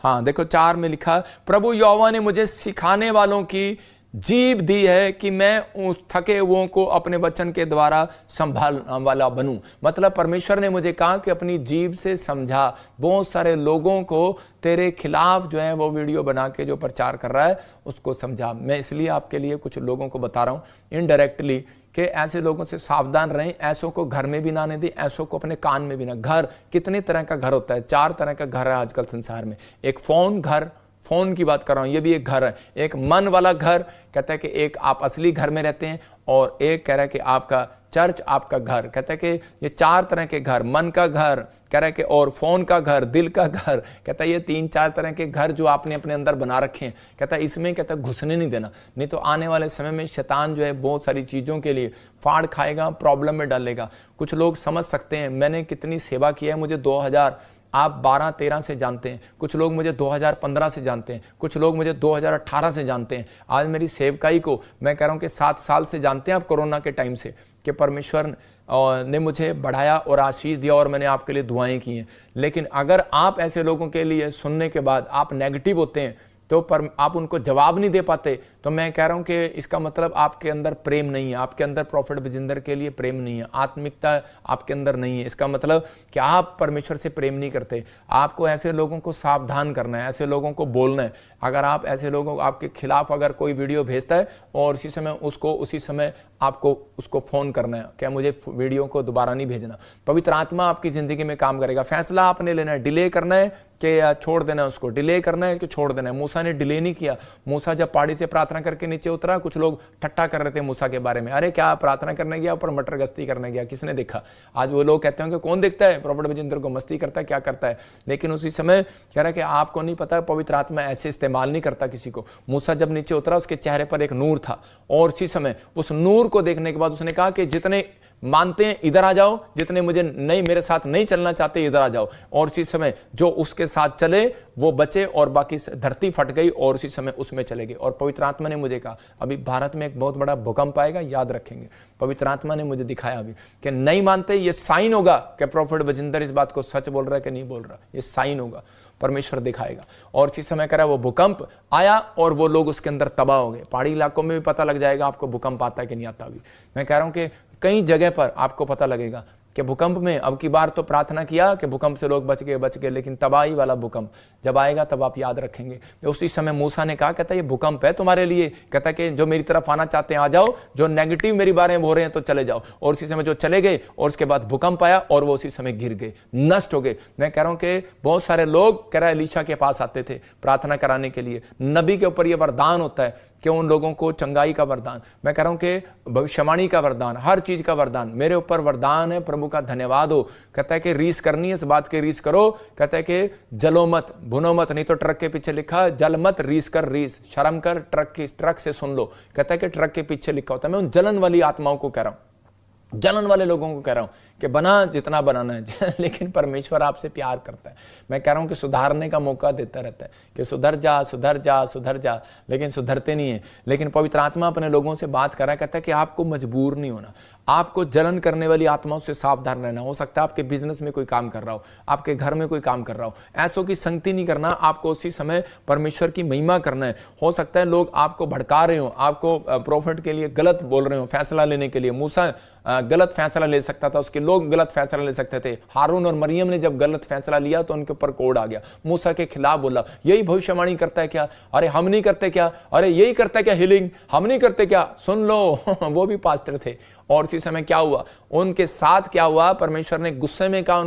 हाँ देखो 4 में लिखा, प्रभु यहोवा ने मुझे सिखाने वालों की जीभ दी है कि मैं उस थके हुओं को अपने वचन के द्वारा संभालने वाला बनूं। मतलब परमेश्वर ने मुझे कहा कि अपनी जीभ से समझा। बहुत सारे लोगों को तेरे खिलाफ जो है वो वीडियो बना के जो प्रचार कर रहा है उसको समझा। मैं इसलिए आपके लिए कुछ लोगों को बता रहा हूं इनडायरेक्टली कि ऐसे लोगों से सावधान रहें। ऐसों को घर में भी ना आने दें, ऐसों को अपने कान में भी ना। घर कितने तरह का घर होता है, 4 तरह का घर है आजकल संसार में। एक फोन घर, फोन की बात कर रहा हूं, ये भी एक घर है। एक मन वाला घर, कहता है कि एक आप असली घर में रहते हैं, और एक कह रहा है कि आपका चर्च आपका घर। कहता है कि ये 4 तरह के घर, मन का घर कह रहा है कि, और फोन का घर, दिल का घर। कहता है ये 3-4 तरह के घर जो आपने अपने अंदर बना रखे हैं, कहता है इसमें कहता है घुसने नहीं देना, नहीं तो आने वाले समय में शैतान जो है बहुत सारी चीज़ों के लिए फाड़ खाएगा, प्रॉब्लम में डालेगा। कुछ लोग समझ सकते हैं मैंने कितनी सेवा की है, मुझे 2000 आप 12-13 से जानते हैं, कुछ लोग मुझे 2015 से जानते हैं, कुछ लोग मुझे 2018 से जानते हैं। आज मेरी सेवकाई को मैं कह रहा हूं कि 7 साल से जानते हैं आप, कोरोना के टाइम से, कि परमेश्वर ने मुझे बढ़ाया और आशीष दिया और मैंने आपके लिए दुआएं की हैं। लेकिन अगर आप ऐसे लोगों के लिए सुनने के बाद आप नेगेटिव होते हैं तो पर आप उनको जवाब नहीं दे पाते, तो मैं कह रहा हूं कि इसका मतलब आपके अंदर प्रेम नहीं है, आपके अंदर प्रॉफिट बजिंदर के लिए प्रेम नहीं है, आत्मिकता आपके अंदर नहीं है। इसका मतलब कि आप परमेश्वर से प्रेम नहीं करते। आपको ऐसे लोगों को सावधान करना है, ऐसे लोगों को बोलना है। अगर आप ऐसे लोगों आपके खिलाफ अगर कोई वीडियो भेजता है और उसी समय उसी समय आपको उसको फोन करना है, क्या मुझे वीडियो को दोबारा नहीं भेजना। पवित्र आत्मा आपकी जिंदगी में काम करेगा। फैसला आपने लेना है, डिले करना है कि छोड़ देना है, उसको डिले करना है कि छोड़ देना है। मूसा ने डिले नहीं किया। मूसा जब पहाड़ी से प्रार्थना करके नीचे उतरा, कुछ लोग ठट्टा कर रहे थे मूसा के बारे में, अरे क्या प्रार्थना करने गया ऊपर मटर गश्ती करने गया, किसने देखा। आज वो लोग कहते हैं कि कौन देखता है, प्रॉफिट बजिंदर को मस्ती करता है, क्या करता है। लेकिन उसी समय कह रहा है कि आपको नहीं पता, पवित्र आत्मा ऐसे इस्तेमाल नहीं करता किसी को। मूसा जब नीचे उतरा उसके चेहरे पर एक नूर था, और उसी समय उस नूर को देखने के बाद उसने कहा कि जितने मानते हैं इधर आ जाओ, जितने मुझे नहीं मेरे साथ नहीं चलना चाहते इधर आ जाओ। और उसी समय जो उसके साथ चले वो बचे, और बाकी धरती फट गई और उसी समय उसमें चले गए। और पवित्र आत्मा ने मुझे कहा अभी भारत में एक बहुत बड़ा भूकंप आएगा, याद रखेंगे। पवित्र आत्मा ने मुझे दिखाया अभी कि नहीं मानते, ये साइन होगा कि प्रॉफिट बजिंदर इस बात को सच बोल रहा है कि नहीं बोल रहा, ये साइन होगा, परमेश्वर दिखाएगा। और इसी समय करा वो भूकंप आया और वो लोग उसके अंदर तबाह हो गए। पहाड़ी इलाकों में भी पता लग जाएगा आपको भूकंप आता है कि नहीं आता। अभी मैं कह रहा हूं कि कई जगह पर आपको पता लगेगा कि भूकंप में, अब की बार तो प्रार्थना किया कि भूकंप से लोग बच गए, लेकिन तबाही वाला भूकंप जब आएगा तब आप याद रखेंगे। तो उसी समय मूसा ने कहा, कहता ये भूकंप है तुम्हारे लिए, कहता कि जो मेरी तरफ आना चाहते हैं आ जाओ, जो नेगेटिव मेरी बारे में हो रहे हैं तो चले जाओ। और उसी समय जो चले गए और उसके बाद भूकंप आया और वो उसी समय गिर गए, नष्ट हो गए। मैं कह रहा हूं कि बहुत सारे लोग कह रहा है एलीशा के पास आते थे प्रार्थना कराने के लिए। नबी के ऊपर यह वरदान होता है कि उन लोगों को चंगाई का वरदान, मैं कह रहा हूं कि भविष्यवाणी का वरदान, हर चीज का वरदान मेरे ऊपर वरदान है। प्रभु का धन्यवाद हो। कहता है कि रीस करनी है, इस बात की रीस करो। कहता है कि जलो मत, भुनो मत, नहीं तो ट्रक के पीछे लिखा जल मत, रीस कर, रीस शर्म कर, ट्रक से सुन लो। कहता है कि ट्रक के पीछे लिखा होता है। मैं उन जलन वाली आत्माओं को कह रहा हूं, जलन वाले लोगों को कह रहा हूं कि बना जितना बनाना है लेकिन परमेश्वर आपसे प्यार करता है। मैं कह रहा हूं कि सुधारने का मौका देता रहता है कि सुधर जा सुधर जा सुधर जा, लेकिन सुधरते नहीं है। लेकिन पवित्र आत्मा अपने लोगों से बात कर रहा है, कहता है कि आपको मजबूर नहीं होना, आपको जलन करने वाली आत्माओं से सावधान रहना। हो सकता है आपके बिजनेस में कोई काम कर रहा हो, आपके घर में कोई काम कर रहा हो, ऐसों की संगति नहीं करना, आपको उसी समय परमेश्वर की महिमा करना है। हो सकता है लोग आपको भड़का रहे हो, आपको प्रॉफिट के लिए गलत बोल रहे हो, फैसला लेने के लिए। मूसा गलत फैसला ले सकता था, उसके लोग गलत फैसला ले सकते थे। हारून और मरियम ने जब गलत फैसला लिया तो उनके ऊपर कोड आ गया, मूसा के खिलाफ बोला यही भविष्यवाणी करता है क्या, अरे हम नहीं करते क्या, अरे यही करता है क्या हीलिंग, हम नहीं करते क्या, सुन लो वो भी पास्टर थे। और उसी समय क्या हुआ, उनके साथ क्या हुआ, परमेश्वर ने गुस्से में कहा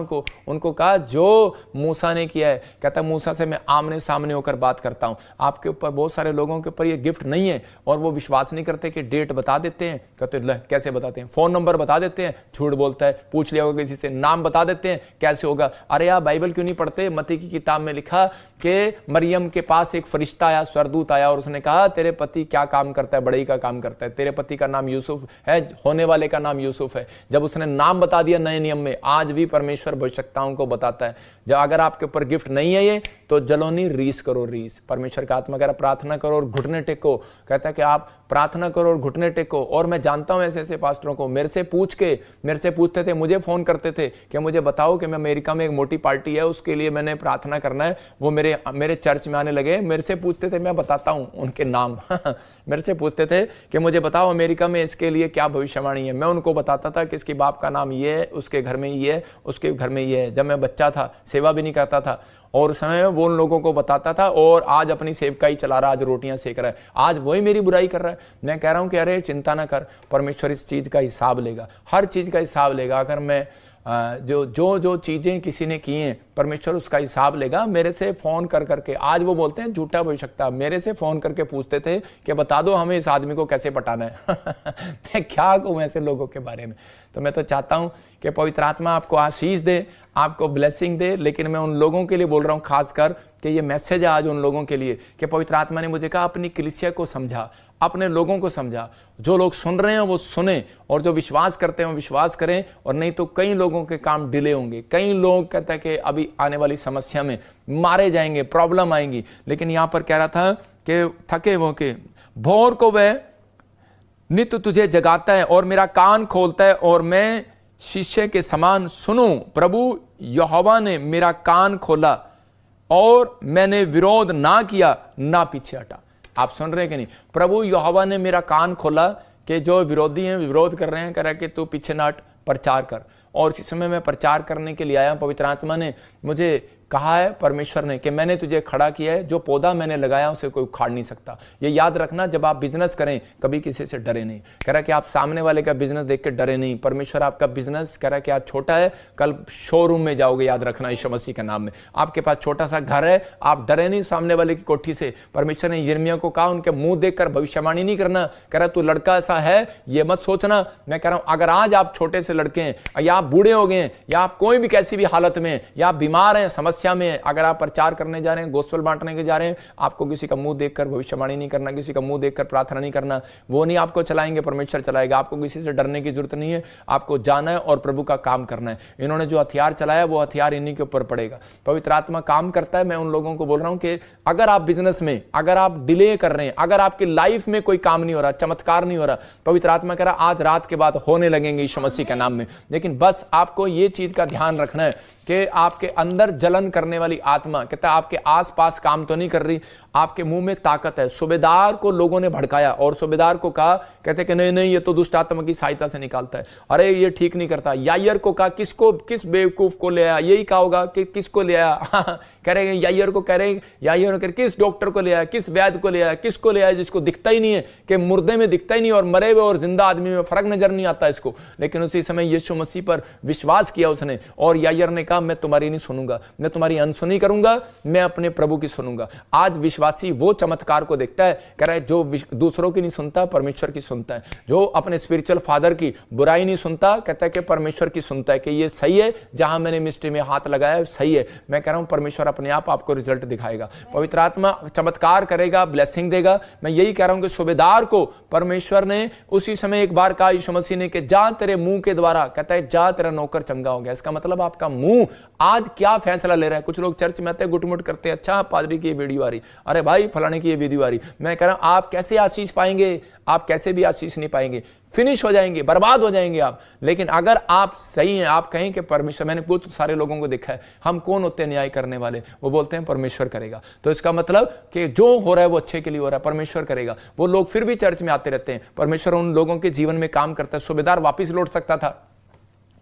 उनको कहा जो मूसा ने किया है, कहता मूसा से मैं आमने सामने होकर बात करता हूं। आपके ऊपर बहुत सारे लोगों के ऊपर ये गिफ्ट नहीं है और वो विश्वास नहीं करते कि डेट बता देते हैं, कहते कैसे बताते हैं, फोन नंबर बता देते हैं, झूठ बोलता है, पूछ लिया होगा किसी से, नाम बता देते हैं, कैसे होगा। अरे यार बाइबल क्यों नहीं पढ़ते। मत्ती की किताब में लिखा कि मरियम के पास एक फरिश्ता आया, स्वर्गदूत आया और उसने कहा तेरे पति क्या काम करता है, बड़ई का काम करता है, तेरे पति का नाम यूसुफ है, होने वाले का नाम यूसुफ है। जब उसने नाम बता दिया नए नियम में, आज भी परमेश्वर भविष्यवक्ताओं को बताता है, जब अगर आपके ऊपर गिफ्ट नहीं है ये, तो जलोनी रीस करो, रीस। परमेश्वर का आत्मा कह रहा प्रार्थना करो और घुटने टेको। कहता है कि आप प्रार्थना करो और घुटने टेको। और मैं जानता हूं ऐसे ऐसे पास्टरों को, मेरे से पूछते थे, मुझे फोन करते थे कि मुझे बताओ कि मैं अमेरिका में एक मोटी पार्टी है, उसके लिए मैंने प्रार्थना करना है। वो मेरे चर्च में आने लगे, मेरे से पूछते थे, मैं बताता हूं उनके नाम मेरे से पूछते थे कि मुझे बताओ अमेरिका में इसके लिए क्या भविष्यवाणी है। मैं उनको बताता था कि इसके बाप का नाम ये है, उसके घर में ये है, उसके घर में ये है। जब मैं बच्चा था, सेवा भी नहीं करता था, और उस समय वो उन लोगों को बताता था, और आज अपनी सेवकाई चला रहा, आज रोटियां सेक रहा है, आज वही मेरी बुराई कर रहा है। मैं कह रहा हूं कि अरे चिंता ना कर, परमेश्वर इस चीज का हिसाब लेगा, हर चीज का हिसाब लेगा। अगर मैं जो चीजें किसी ने की हैं, परमेश्वर उसका हिसाब लेगा। मेरे से फोन कर करके, आज वो बोलते हैं झूठा भविष्यवक्ता, मेरे से फोन करके पूछते थे कि बता दो हमें इस आदमी को कैसे पटाना है मैं क्या कहूं ऐसे लोगों के बारे में। तो मैं तो चाहता हूं कि पवित्र आत्मा आपको आशीष दे, आपको ब्लेसिंग दे। लेकिन मैं उन लोगों के लिए बोल रहा हूं खासकर कि ये मैसेज है आज उन लोगों के लिए कि पवित्र आत्मा ने मुझे कहा अपनी कलीसिया को समझा, अपने लोगों को समझा। जो लोग सुन रहे हैं वो सुने, और जो विश्वास करते हैं वो विश्वास करें, और नहीं तो कई लोगों के काम डिले होंगे। कई लोग कहते हैं कि अभी आने वाली समस्या में मारे जाएंगे, प्रॉब्लम आएंगी। लेकिन यहां पर कह रहा था कि थके वो के भोर को वह नित्य तुझे जगाता है और मेरा कान खोलता है और मैं शीशे के समान सुनूं। प्रभु यहोवा ने मेरा कान खोला और मैंने विरोध ना किया, ना पीछे हटा। आप सुन रहे हैं कि नहीं? प्रभु यहोवा ने मेरा कान खोला कि जो विरोधी हैं, विरोध कर रहे हैं, कह रहा है कि तू पीछे ना हट, प्रचार कर। और इस समय मैं प्रचार करने के लिए आया। पवित्र आत्मा ने मुझे कहा है, परमेश्वर ने, कि मैंने तुझे खड़ा किया है, जो पौधा मैंने लगाया उसे कोई उखाड़ नहीं सकता। ये याद रखना, जब आप बिजनेस करें कभी किसी से डरे नहीं। कह रहा कि आप सामने वाले का बिजनेस देख के डरे नहीं। परमेश्वर आपका बिजनेस कह रहा कि आज छोटा है, कल शोरूम में जाओगे, याद रखना यीशु मसीह के नाम में। आपके पास छोटा सा घर है, आप डरे नहीं सामने वाले की कोठी से। परमेश्वर ने यिर्मयाह को कहा उनके मुंह देखकर भविष्यवाणी नहीं करना। कह रहा तू लड़का ऐसा है ये मत सोचना। मैं कह रहा हूं अगर आज आप छोटे से लड़के हैं, या आप बूढ़े हो गए, या आप कोई भी कैसी भी हालत में, या आप बीमार हैं, समस्या में, अगर आप प्रचार करने जा रहे हैं, गोस्पेल बांटने के जा रहे हैं, आपको किसी का मुंह देखकर भविष्यवाणी नहीं करना, किसी का मुंह देखकर प्रार्थना नहीं करना। वो नहीं आपको चलाएंगे, परमेश्वर चलाएगा। आपको किसी से डरने की जरूरत नहीं है, आपको जाना है और प्रभु का काम करना है। इन्होंने जो हथियार चलाया वो हथियार इन्हीं के ऊपर पड़ेगा। पवित्र आत्मा काम करता है। मैं उन लोगों को बोल रहा हूं कि अगर आप बिजनेस में, अगर आप डिले कर रहे हैं, अगर आपकी लाइफ में कोई काम नहीं हो रहा, चमत्कार नहीं हो रहा, पवित्र आत्मा कह रहा आज रात के बाद होने लगेंगे यीशु मसीह के नाम में। लेकिन बस आपको ये चीज का ध्यान रखना है कि आपके अंदर जलन करने वाली आत्मा, कहता है आपके आसपास काम तो नहीं कर रही, आपके मुंह में ताकत है। सूबेदार को लोगों ने भड़काया और सूबेदार को कहा, कहते कि नहीं नहीं ये तो दुष्ट आत्मा की सहायता से निकालता है, अरे ये ठीक नहीं करता। यायर को कहा, किस बेवकूफ को ले आया, यही कहा होगा कि किसको ले आया कह रहे यायर को, कह रहे यायर को, किस डॉक्टर को ले आया, किस वैद्य को ले आया, किसको ले आया जिसको दिखता ही नहीं है, कि मुर्दे में दिखता ही नहीं और मरे हुए और जिंदा आदमी में फर्क नजर नहीं आता इसको। लेकिन उसी समय यीशु मसीह पर विश्वास किया उसने, और यायर ने कहा मैं तुम्हारी नहीं सुनूंगा, मैं तुम्हारी अनसुनी करूंगा, मैं अपने प्रभु की सुनूंगा। आज विश्वासी वो चमत्कार को देखता है, कह रहा है जो दूसरों की नहीं सुनता, परमेश्वर की सुनता है। जो अपने स्पिरिचुअल फादर की बुराई नहीं सुनता, कहता है कि परमेश्वर की सुनता है कि ये सही है, जहां मैंने मिस्ट्री में हाथ लगाया सही है। मैं कह रहा हूं परमेश्वर अपने आप आपको रिजल्ट दिखाएगा, पवित्र आत्मा चमत्कार करेगा, ब्लेसिंग देगा। मैं यही कह रहा हूं कि सूबेदार को परमेश्वर ने उसी समय एक बार कहा यीशु मसीह ने कि जा तेरे मुंह के द्वारा, कहता है जा तेरा नौकर चंगा हो गया। इसका मतलब आपका मुंह आज क्या फैसला ले रहा है। कुछ लोग चर्च में आते हैं, गुटमुट करते हैं, अच्छा पादरी की ये वीडियो आ रही, अरे भाई फलाने की ये वीडियो आ रही। मैं कह रहा हूं आप कैसे आशीष पाएंगे? आप कैसे भी आशीष नहीं पाएंगे, फिनिश हो जाएंगे, बर्बाद हो जाएंगे आप। लेकिन अगर आप सही हैं, आप कहें कि परमेश्वर, मैंने बहुत सारे लोगों को देखा है, हम कौन होते हैं न्याय करने वाले, वो बोलते हैं परमेश्वर करेगा। तो इसका मतलब कि जो हो रहा है वो अच्छे के लिए हो रहा है, परमेश्वर करेगा। वो लोग फिर भी चर्च में आते रहते हैं, परमेश्वर उन लोगों के जीवन में काम करता है। सूबेदार वापिस लौट सकता था,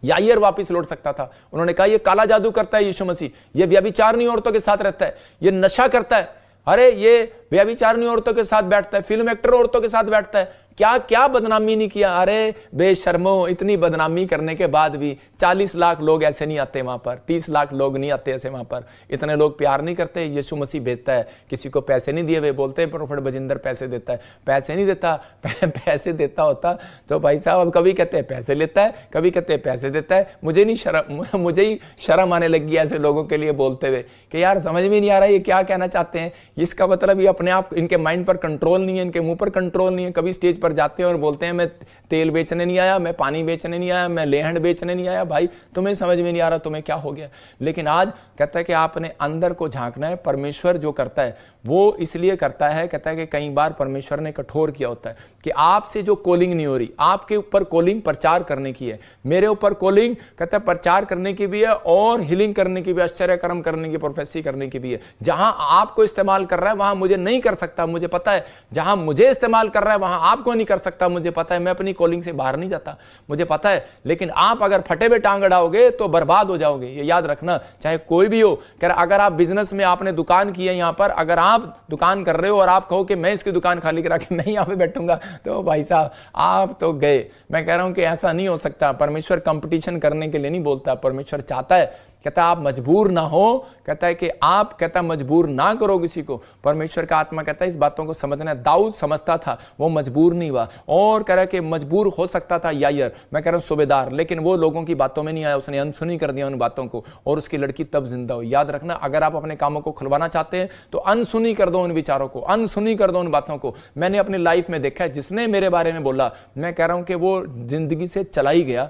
यायर वापिस लौट सकता था। उन्होंने कहा ये काला जादू करता है यीशु मसीह, ये व्यभिचारिणी औरतों के साथ रहता है, ये नशा करता है, अरे ये व्यभिचारिणी औरतों के साथ बैठता है, फिल्म एक्टर औरतों के साथ बैठता है, क्या क्या बदनामी नहीं किया। अरे बेशर्मो, इतनी बदनामी करने के बाद भी 40 लाख लोग ऐसे नहीं आते वहां पर, 30 लाख लोग नहीं आते ऐसे वहां पर। इतने लोग प्यार नहीं करते। यीशु मसीह भेजता है, किसी को पैसे नहीं दिए हुए, बोलते हैं प्रोफेट बजिंदर पैसे देता है, पैसे नहीं देता। पैसे देता होता तो भाई साहब, अब कभी कहते हैं पैसे लेता है, कभी कहते हैं पैसे देता है। मुझे ही शर्म आने लगी ऐसे लोगों के लिए बोलते हुए कि यार समझ में नहीं आ रहा ये क्या कहना चाहते हैं। इसका मतलब ये अपने आप, इनके माइंड पर कंट्रोल नहीं है, इनके मुंह पर कंट्रोल नहीं है, कभी स्टेज पर जाते हैं और बोलते हैं मैं तेल बेचने नहीं आया, मैं पानी बेचने नहीं आया, मैं लेहंड बेचने नहीं आया। भाई तुम्हें समझ में नहीं आ रहा तुम्हें क्या हो गया। लेकिन आज कहता है कि आपने अंदर को झांकना है। परमेश्वर जो करता है वो इसलिए करता है, कहता है कि कई बार परमेश्वर ने कठोर किया होता है कि आपसे जो कॉलिंग नहीं हो रही, आपके ऊपर कॉलिंग प्रचार करने की है, मेरे ऊपर कॉलिंग कहता है प्रचार करने की भी है और हीलिंग करने की भी, आश्चर्य कर्म करने की, प्रोफेसी करने की भी है। जहां आपको इस्तेमाल कर रहा है वहां मुझे नहीं कर सकता, मुझे पता है। जहां मुझे इस्तेमाल कर रहा है वहां आपको नहीं कर सकता, मुझे पता है। मैं अपनी कॉलिंग से बाहर नहीं जाता, मुझे पता है। लेकिन आप अगर फटे में टांग अड़ाओगे तो बर्बाद हो जाओगे, ये याद रखना। चाहे कोई भी हो, कह रहा अगर आप बिजनेस में आपने दुकान की है, यहां पर अगर आप दुकान कर रहे हो और आप कहो कि मैं इसकी दुकान खाली करा के मैं यहां पे बैठूंगा, तो भाई साहब आप तो गए। मैं कह रहा हूं कि ऐसा नहीं हो सकता। परमेश्वर कंपटीशन करने के लिए नहीं बोलता, परमेश्वर चाहता है, कहता है आप मजबूर ना हो, कहता है कि आप कहता मजबूर ना करो किसी को। परमेश्वर का आत्मा कहता है इस बातों को समझना है। दाऊद समझता था, वो मजबूर नहीं हुआ। और कह रहा है कि मजबूर हो सकता था यायर, मैं कह रहा हूं सूबेदार, लेकिन वो लोगों की बातों में नहीं आया, उसने अनसुनी कर दिया उन बातों को और उसकी लड़की तब जिंदा हुई। याद रखना, अगर आप अपने कामों को खुलवाना चाहते हैं तो अनसुनी कर दो उन विचारों को, अनसुनी कर दो उन बातों को। मैंने अपनी लाइफ में देखा है, जिसने मेरे बारे में बोला, मैं कह रहा हूं कि वो जिंदगी से चला ही गया।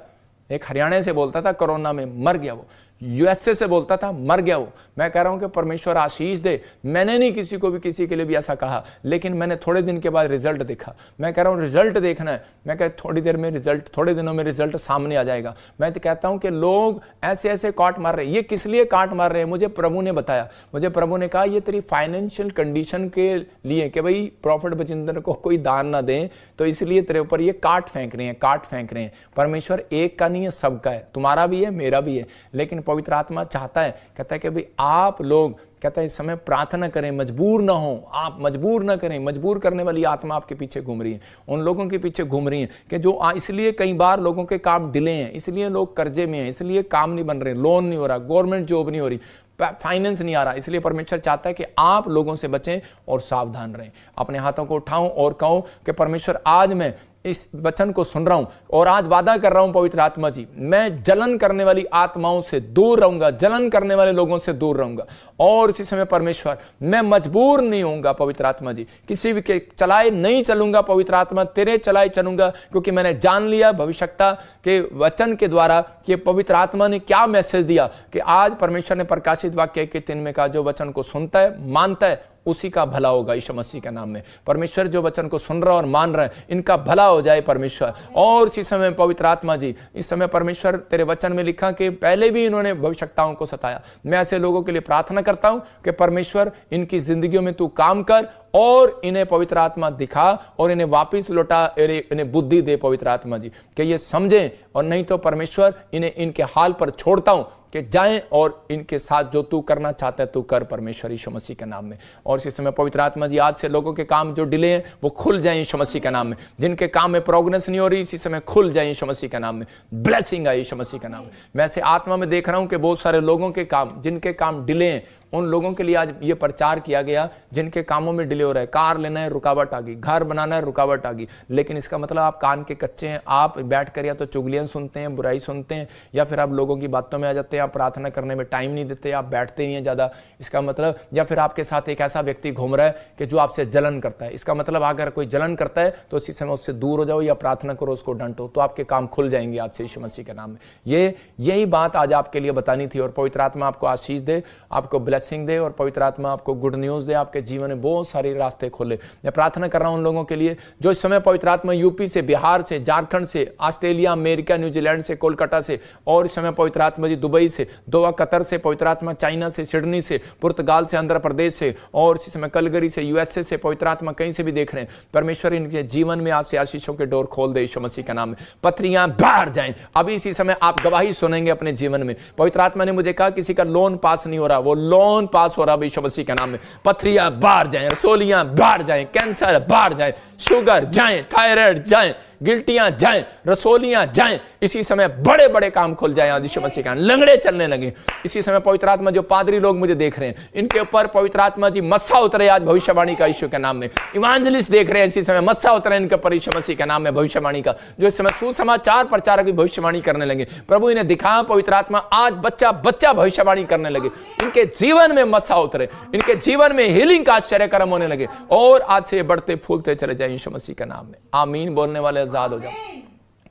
एक हरियाणा से बोलता था कोरोना में, मर गया वो। यूएसए से बोलता था, मर गया वो। मैं कह रहा हूं कि परमेश्वर आशीष दे। मैंने नहीं किसी को भी किसी के लिए भी ऐसा कहा, लेकिन मैंने थोड़े दिन के बाद रिजल्ट देखा। मैं कह रहा हूं रिजल्ट देखना है। मैं कह थोड़ी देर में रिजल्ट, थोड़े दिनों में रिजल्ट सामने आ जाएगा। मैं तो कहता हूं कि लोग ऐसे ऐसे काट मार रहे हैं। ये किस लिए काट मार रहे हैं मुझे प्रभु ने बताया। मुझे प्रभु ने कहा ये तेरी फाइनेंशियल कंडीशन के लिए, कि भाई प्रॉफिट बजिंदर को कोई दान ना दें, तो इसलिए तेरे ऊपर ये काट फेंक रहे हैं, काट फेंक रहे हैं। परमेश्वर एक का नहीं है, सबका है, तुम्हारा भी है, मेरा भी है। लेकिन पवित्र आत्मा चाहता है, कहता है कि भाई आप लोग, कहता है इस समय प्रार्थना करें, मजबूर ना हो। आप मजबूर ना करें। मजबूर करने वाली आत्मा आपके पीछे घूम रही है, उन लोगों के पीछे घूम रही है कि जो इसलिए कई बार लोगों के काम डिले हैं, इसलिए लोग कर्जे में हैं, इसलिए काम नहीं बन रहे, लोन नहीं हो रहा, गवर्नमेंट जॉब नहीं हो रही, फाइनेंस नहीं आ रहा। इसलिए परमेश्वर चाहता है कि आप लोगों से बचें और सावधान रहें। अपने हाथों को उठाऊं और कहूं कि परमेश्वर आज मैं इस वचन को सुन रहा हूं और आज वादा कर रहा हूं पवित्र आत्मा जी, मैं जलन करने वाली आत्माओं से दूर रहूंगा, जलन करने वाले लोगों से दूर रहूंगा। और इसी समय परमेश्वर मैं मजबूर नहीं होऊंगा पवित्र आत्मा जी, किसी भी के चलाए नहीं चलूंगा पवित्र आत्मा, तेरे चलाए चलूंगा। क्योंकि मैंने जान लिया भविष्यता के वचन के द्वारा कि पवित्र आत्मा ने क्या मैसेज दिया, कि आज परमेश्वर ने प्रकाशित वाक्य के 3 में कहा जो वचन को सुनता है, मानता है, उसी का भला होगा यीशु मसीह के नाम में। परमेश्वर जो वचन को सुन रहा है और मान रहा है, इनका भला हो जाए परमेश्वर। और इसी समय पवित्र आत्मा जी, इस समय परमेश्वर तेरे वचन में लिखा कि पहले भी इन्होंने भविष्यताओं को सताया। मैं ऐसे लोगों के लिए प्रार्थना करता हूं कि परमेश्वर इनकी जिंदगियों में तू काम कर और इन्हें पवित्र आत्मा दिखा और इन्हें वापिस लौटा, इन्हें बुद्धि दे पवित्र आत्मा जी, कि ये समझें। और नहीं तो परमेश्वर इन्हें इनके हाल पर छोड़ता हूं कि जाएं और इनके साथ जो तू करना चाहता है तू कर परमेश्वर यीशु मसीह के नाम में। और इसी समय पवित्र आत्मा जी, आज से लोगों के काम जो डिले हैं वो खुल जाए यीशु मसीह के नाम में। जिनके काम में प्रोग्रेस नहीं हो रही, इसी समय खुल जाए यीशु मसीह के नाम में। ब्लेसिंग आए यीशु मसीह के नाम में। मैं ऐसे आत्मा में देख रहा हूं कि बहुत सारे लोगों के काम, जिनके काम डिले हैं, उन लोगों के लिए आज ये प्रचार किया गया जिनके कामों में डिले हो रहा है। कार लेना है, रुकावट आ गई, घर बनाना है, रुकावट आ गई। लेकिन इसका मतलब आप कान के कच्चे हैं, आप बैठ कर या तो चुगलियां सुनते हैं, बुराई सुनते हैं, या फिर आप लोगों की बातों में आ जाते हैं, आप प्रार्थना करने में टाइम नहीं देते, आप बैठते ही हैं ज़्यादा। इसका मतलब, या फिर आपके साथ एक ऐसा व्यक्ति घूम रहा है कि जो आपसे जलन करता है। इसका मतलब अगर कोई जलन करता है तो इसी समय उससे दूर हो जाओ या प्रार्थना करो, उसको डांटो, तो आपके काम खुल जाएंगे आज से यीशु मसीह के नाम में। यही बात आज आपके लिए बतानी थी। और पवित्र आत्मा आपको आशीष दे, आपको ब्लेसिंग दे और पवित्र आत्मा आपको गुड न्यूज दे, आपके जीवन में बहुत सारे रास्ते खोले। मैं प्रार्थना कर रहा हूं उन लोगों के लिए जो इस समय पवित्र आत्मा यूपी से, बिहार से, झारखंड से, ऑस्ट्रेलिया, अमेरिका, न्यूजीलैंड से, कोलकाता से, और इस समय पवित्र आत्मा जी दुबई से, दोहा कतर से, पवित्र आत्मा चाइना से, सिडनी से, पुर्तगाल से, आंध्र प्रदेश से, और इसी समय कलगरी से, यूएसए से, पवित्र आत्मा कहीं से भी देख रहे हैं। परमेश्वर इनके जीवन में आज से आशीषों के डोर खोल दे यीशु मसीह का नाम में। पत्रियां बाहर जाएं। अभी इसी समय आप गवाही सुनेंगे अपने जीवन में। पवित्र आत्मा ने मुझे कहा किसी का लोन पास नहीं हो रहा, वो लोन पास हो रहा यीशु मसीह के नाम में। पथरियां बाहर जाएं, रसोलियां बाहर जाएं, कैंसर बाहर जाएं, शुगर जाएं, थायराइड जाएं, गिल्टियां जाएं, रसोलियां जाएं, इसी समय बड़े बड़े काम खुल जाए आज यीशु मसीह का, लंगड़े चलने लगे इसी समय। पवित्र आत्मा, जो पादरी लोग मुझे देख रहे हैं, इनके ऊपर पवित्र आत्मा जी मस्सा उतरे आज भविष्यवाणी का यीशु के नाम में। इवांजलिस्ट देख रहे हैं इसी समय, मस्सा उतरे इनके ऊपर यीशु मसीह के नाम में भविष्यवाणी का, जो इस समय सुसमाचार प्रचारक भी भविष्यवाणी करने लगे। प्रभु इन्हें दिखा पवित्र आत्मा, आज बच्चा बच्चा भविष्यवाणी करने लगे, इनके जीवन में मस्सा उतरे, इनके जीवन में हीलिंग का आश्चर्य कर्म होने लगे, और आज से बढ़ते फूलते चले जाए यीशु मसीह के नाम में। आमीन बोलने वाले आजाद हो जाओ।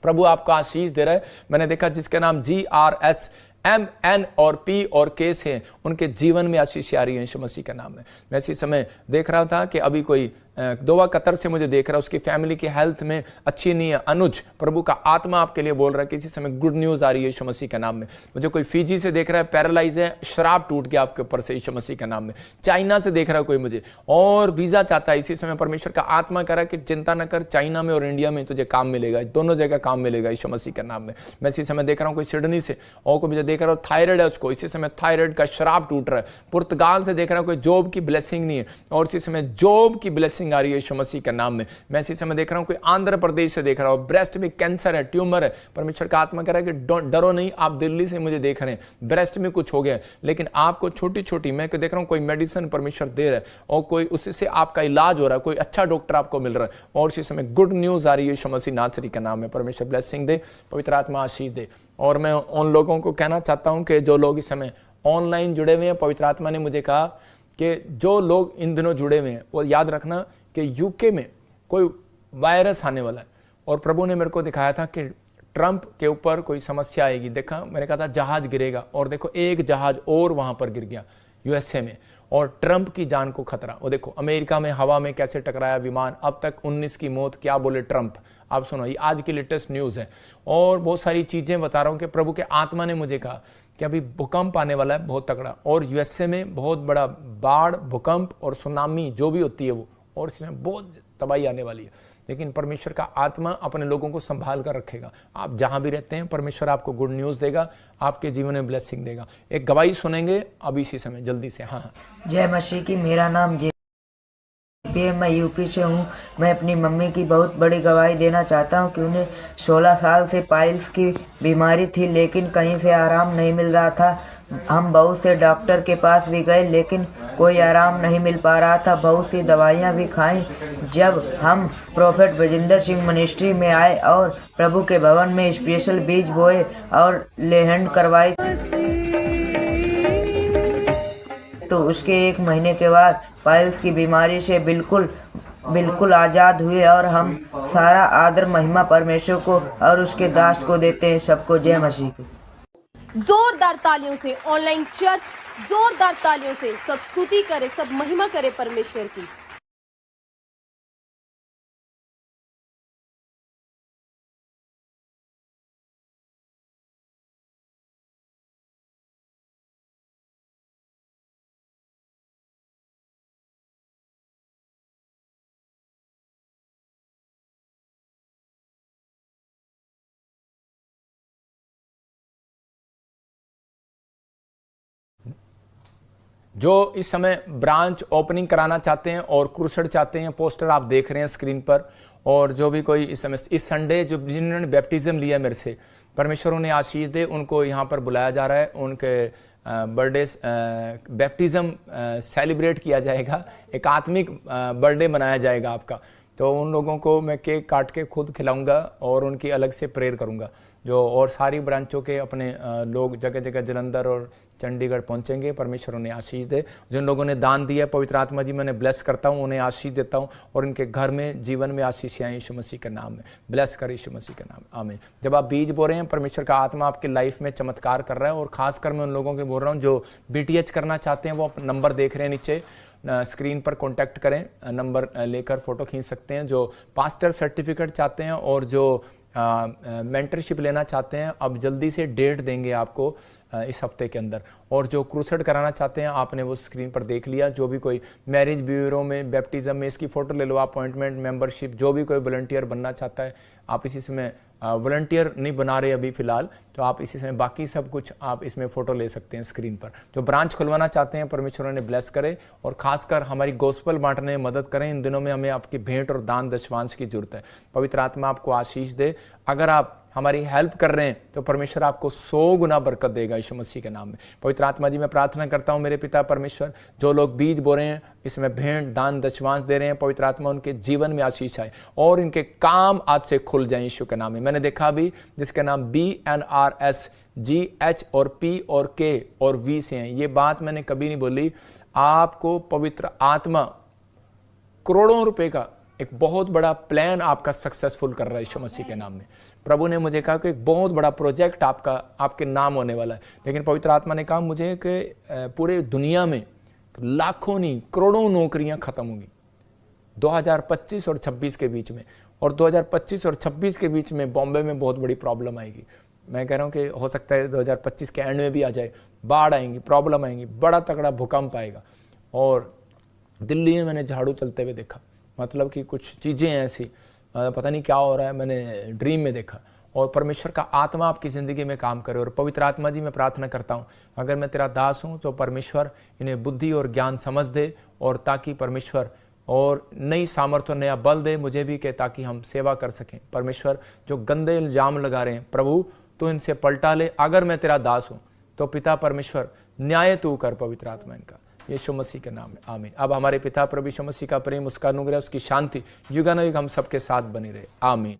प्रभु आपको आशीष दे रहा है। मैंने देखा जिसके नाम GRS MN और P और K से, उनके जीवन में आशीष आ रही है यीशु मसीह के नाम में। मैं इसी समय देख रहा था कि अभी कोई दोहा कतर से मुझे देख रहा है, उसकी फैमिली की हेल्थ में अच्छी नहीं है। अनुज, प्रभु का आत्मा आपके लिए बोल रहा है कि इसी समय गुड न्यूज आ रही है यीशु मसीह के नाम में। मुझे कोई फीजी से देख रहा है, पैरालाइज है, श्राप टूट गया आपके ऊपर से यीशु मसीह के नाम में। चाइना से देख रहा है कोई मुझे, और वीजा चाहता है, इसी समय परमेश्वर का आत्मा कह रहा है कि चिंता न कर, चाइना में और इंडिया में तुझे काम मिलेगा, दोनों जगह काम मिलेगा यीशु मसीह के नाम में। मैं इसी समय देख रहा हूँ कोई सिडनी से, और कोई मुझे देख रहा हूँ थायराइड है उसको, इसी समय थायराइड का श्राप टूट रहा है। पुर्तगाल से देख रहा हूँ कोई जॉब की ब्लेसिंग नहीं है, और इसी समय जॉब की ब्लेसिंग आ रही है यीशु मसीह के नाम में। मैं इसी समय देख रहा हूं कोई आंध्र प्रदेश से देख रहा हूं, ब्रेस्ट में कैंसर है, ट्यूमर है। परमेश्वर का आत्मा कह रहा है कि डरो नहीं, आप दिल्ली से मुझे देख रहे हैं, ब्रेस्ट में कुछ हो गया है, लेकिन आपको छोटी छोटी, मैं देख रहा हूं कोई मेडिसिन परमेश्वर दे रहा है, और कोई उससे आपका इलाज हो रहा है, कोई अच्छा डॉक्टर आपको मिल रहा है, और इसी समय गुड न्यूज आ रही है यीशु मसीह नासरी के नाम में। परमेश्वर ब्लेसिंग दे, पवित्र आत्मा आशीष दे। और मैं उन लोगों को कहना चाहता हूं कि जो लोग इस समय ऑनलाइन जुड़े हुए हैं, पवित्र आत्मा ने मुझे कहा कि जो लोग इन दिनों जुड़े हुए हैं, वो याद रखना कि यूके में कोई वायरस आने वाला है, और प्रभु ने मेरे को दिखाया था कि ट्रंप के ऊपर कोई समस्या आएगी। देखा, मैंने कहा था जहाज गिरेगा, और देखो एक जहाज और वहां पर गिर गया USA में, और ट्रंप की जान को खतरा। वो देखो अमेरिका में हवा में कैसे टकराया विमान, अब तक 19 की मौत, क्या बोले ट्रंप। आप सुनो, ये आज की लेटेस्ट न्यूज़ है, और बहुत सारी चीज़ें बता रहा हूँ कि प्रभु के आत्मा ने मुझे कहा कि अभी भूकंप आने वाला है बहुत तगड़ा, और USA में बहुत बड़ा बाढ़, भूकंप और सुनामी जो भी होती है वो, और इसमें बहुत तबाही आने वाली है। लेकिन परमेश्वर का आत्मा अपने लोगों को संभाल कर रखेगा। आप जहां भी रहते हैं, परमेश्वर आपको गुड न्यूज़ देगा, आपके जीवन में ब्लेसिंग देगा। एक गवाही सुनेंगे अभी इसी समय, जल्दी से। हाँ, जय मसीह की। मेरा नाम मैं यूपी से हूँ। मैं अपनी मम्मी की बहुत बड़ी गवाही देना चाहता हूँ कि उन्हें 16 साल से पाइल्स की बीमारी थी, लेकिन कहीं से आराम नहीं मिल रहा था। हम बहुत से डॉक्टर के पास भी गए, लेकिन कोई आराम नहीं मिल पा रहा था। बहुत सी दवाइयाँ भी खाई। जब हम प्रोफेट बजिंदर सिंह मिनिस्ट्री में आए और प्रभु के भवन में स्पेशल बीज बोए और लेहंड करवाई, तो उसके 1 महीने के बाद पाइल्स की बीमारी से बिल्कुल आज़ाद हुए। और हम सारा आदर महिमा परमेश्वर को और उसके दास को देते हैं। सबको जय मसीह की। जोरदार तालियों से ऑनलाइन चर्च, जोरदार तालियों से सब स्तुति करे, सब महिमा करे परमेश्वर की। जो इस समय ब्रांच ओपनिंग कराना चाहते हैं और क्रूसेड चाहते हैं, पोस्टर आप देख रहे हैं स्क्रीन पर, और जो भी कोई इस समय इस संडे जो जिन्होंने बैप्टिज्म लिया मेरे से, परमेश्वर उन्हें आशीष दे, उनको यहाँ पर बुलाया जा रहा है। उनके बर्थडे बैप्टिज्म सेलिब्रेट किया जाएगा, एक आत्मिक बर्थडे मनाया जाएगा आपका। तो उन लोगों को मैं केक काट के खुद खिलाऊंगा और उनकी अलग से प्रेयर करूंगा। जो और सारी ब्रांचों के अपने लोग जगह जगह जलंधर और चंडीगढ़ पहुंचेंगे। परमेश्वर उन्हें आशीष दे। जिन लोगों ने दान दिया, पवित्र आत्मा जी मैंने ब्लेस करता हूं, उन्हें आशीष देता हूं, और इनके घर में जीवन में आशीष आए यीशु मसीह के नाम में। ब्लेस कर यीशु मसीह के नाम, आमीन। जब आप बीज बो रहे हैं, परमेश्वर का आत्मा आपकी लाइफ में चमत्कार कर रहा है। और खासकर मैं उन लोगों के बोल रहा हूँ जो BTH करना चाहते हैं, वो नंबर देख रहे हैं नीचे स्क्रीन पर, कांटेक्ट करें, नंबर लेकर फोटो खींच सकते हैं। जो पास्टर सर्टिफिकेट चाहते हैं और जो मेंटरशिप लेना चाहते हैं, अब जल्दी से डेट देंगे आपको इस हफ्ते के अंदर। और जो क्रूसेड कराना चाहते हैं, आपने वो स्क्रीन पर देख लिया। जो भी कोई मैरिज ब्यूरो में, बैप्टिज्म में, इसकी फ़ोटो ले लो, अपॉइंटमेंट, मेंबरशिप, जो भी कोई वॉलंटियर बनना चाहता है, आप इसी समय वॉलंटियर नहीं बना रहे अभी फ़िलहाल, तो आप इसी समय बाकी सब कुछ आप इसमें फ़ोटो ले सकते हैं स्क्रीन पर। जो ब्रांच खुलवाना चाहते हैं परमेश्वर ने ब्लेस करे और ख़ासकर हमारी गोस्पल बांटने में मदद करें। इन दिनों में हमें आपकी भेंट और दान दशमांश की ज़रूरत है। पवित्र आत्मा आपको आशीष दे। अगर आप हमारी हेल्प कर रहे हैं तो परमेश्वर आपको 100 गुना बरकत देगा यीशु मसीह के नाम में। पवित्र आत्मा जी मैं प्रार्थना करता हूँ मेरे पिता परमेश्वर, जो लोग बीज बो रहे हैं, इसमें भेंट दान दशमांश दे रहे हैं, पवित्र आत्मा उनके जीवन में आशीष आए और इनके काम आज से खुल जाए यीशु के नाम में। मैंने देखा भी जिसका नाम BNRS GH और P और K और V से हैं, ये बात मैंने कभी नहीं बोली। आपको पवित्र आत्मा करोड़ों रुपए का एक बहुत बड़ा प्लान आपका सक्सेसफुल कर रहा है यीशु मसीह के नाम में। प्रभु ने मुझे कहा कि एक बहुत बड़ा प्रोजेक्ट आपके नाम होने वाला है। लेकिन पवित्र आत्मा ने कहा मुझे कि पूरे दुनिया में लाखों नहीं करोड़ों नौकरियां खत्म होंगी 2025 और 26 के बीच में, और 2025 और 26 के बीच में बॉम्बे में बहुत बड़ी प्रॉब्लम आएगी। मैं कह रहा हूँ कि हो सकता है 2025 के एंड में भी आ जाए, बाढ़ आएंगी, प्रॉब्लम आएंगी, बड़ा तगड़ा भूकंप आएगा। और दिल्ली में मैंने झाड़ू चलते हुए देखा, मतलब कि कुछ चीज़ें ऐसी पता नहीं क्या हो रहा है, मैंने ड्रीम में देखा। और परमेश्वर का आत्मा आपकी ज़िंदगी में काम करे। और पवित्र आत्मा जी मैं प्रार्थना करता हूँ अगर मैं तेरा दास हूँ तो परमेश्वर इन्हें बुद्धि और ज्ञान समझ दे, और ताकि परमेश्वर और नई सामर्थ्य नया बल दे मुझे भी, कि ताकि हम सेवा कर सकें। परमेश्वर जो गंदे इल्ज़ाम लगा रहे हैं प्रभु तो इनसे पलटा ले। अगर मैं तेरा दास हूँ तो पिता परमेश्वर न्याय तू कर पवित्र आत्मा इनका, यीशु मसीह के नाम में आमीन। अब हमारे पिता प्रभु यीशु मसीह का प्रेम, उसका अनुग्रह, उसकी शांति युगानुयुग हम सबके साथ बनी रहे। आमीन।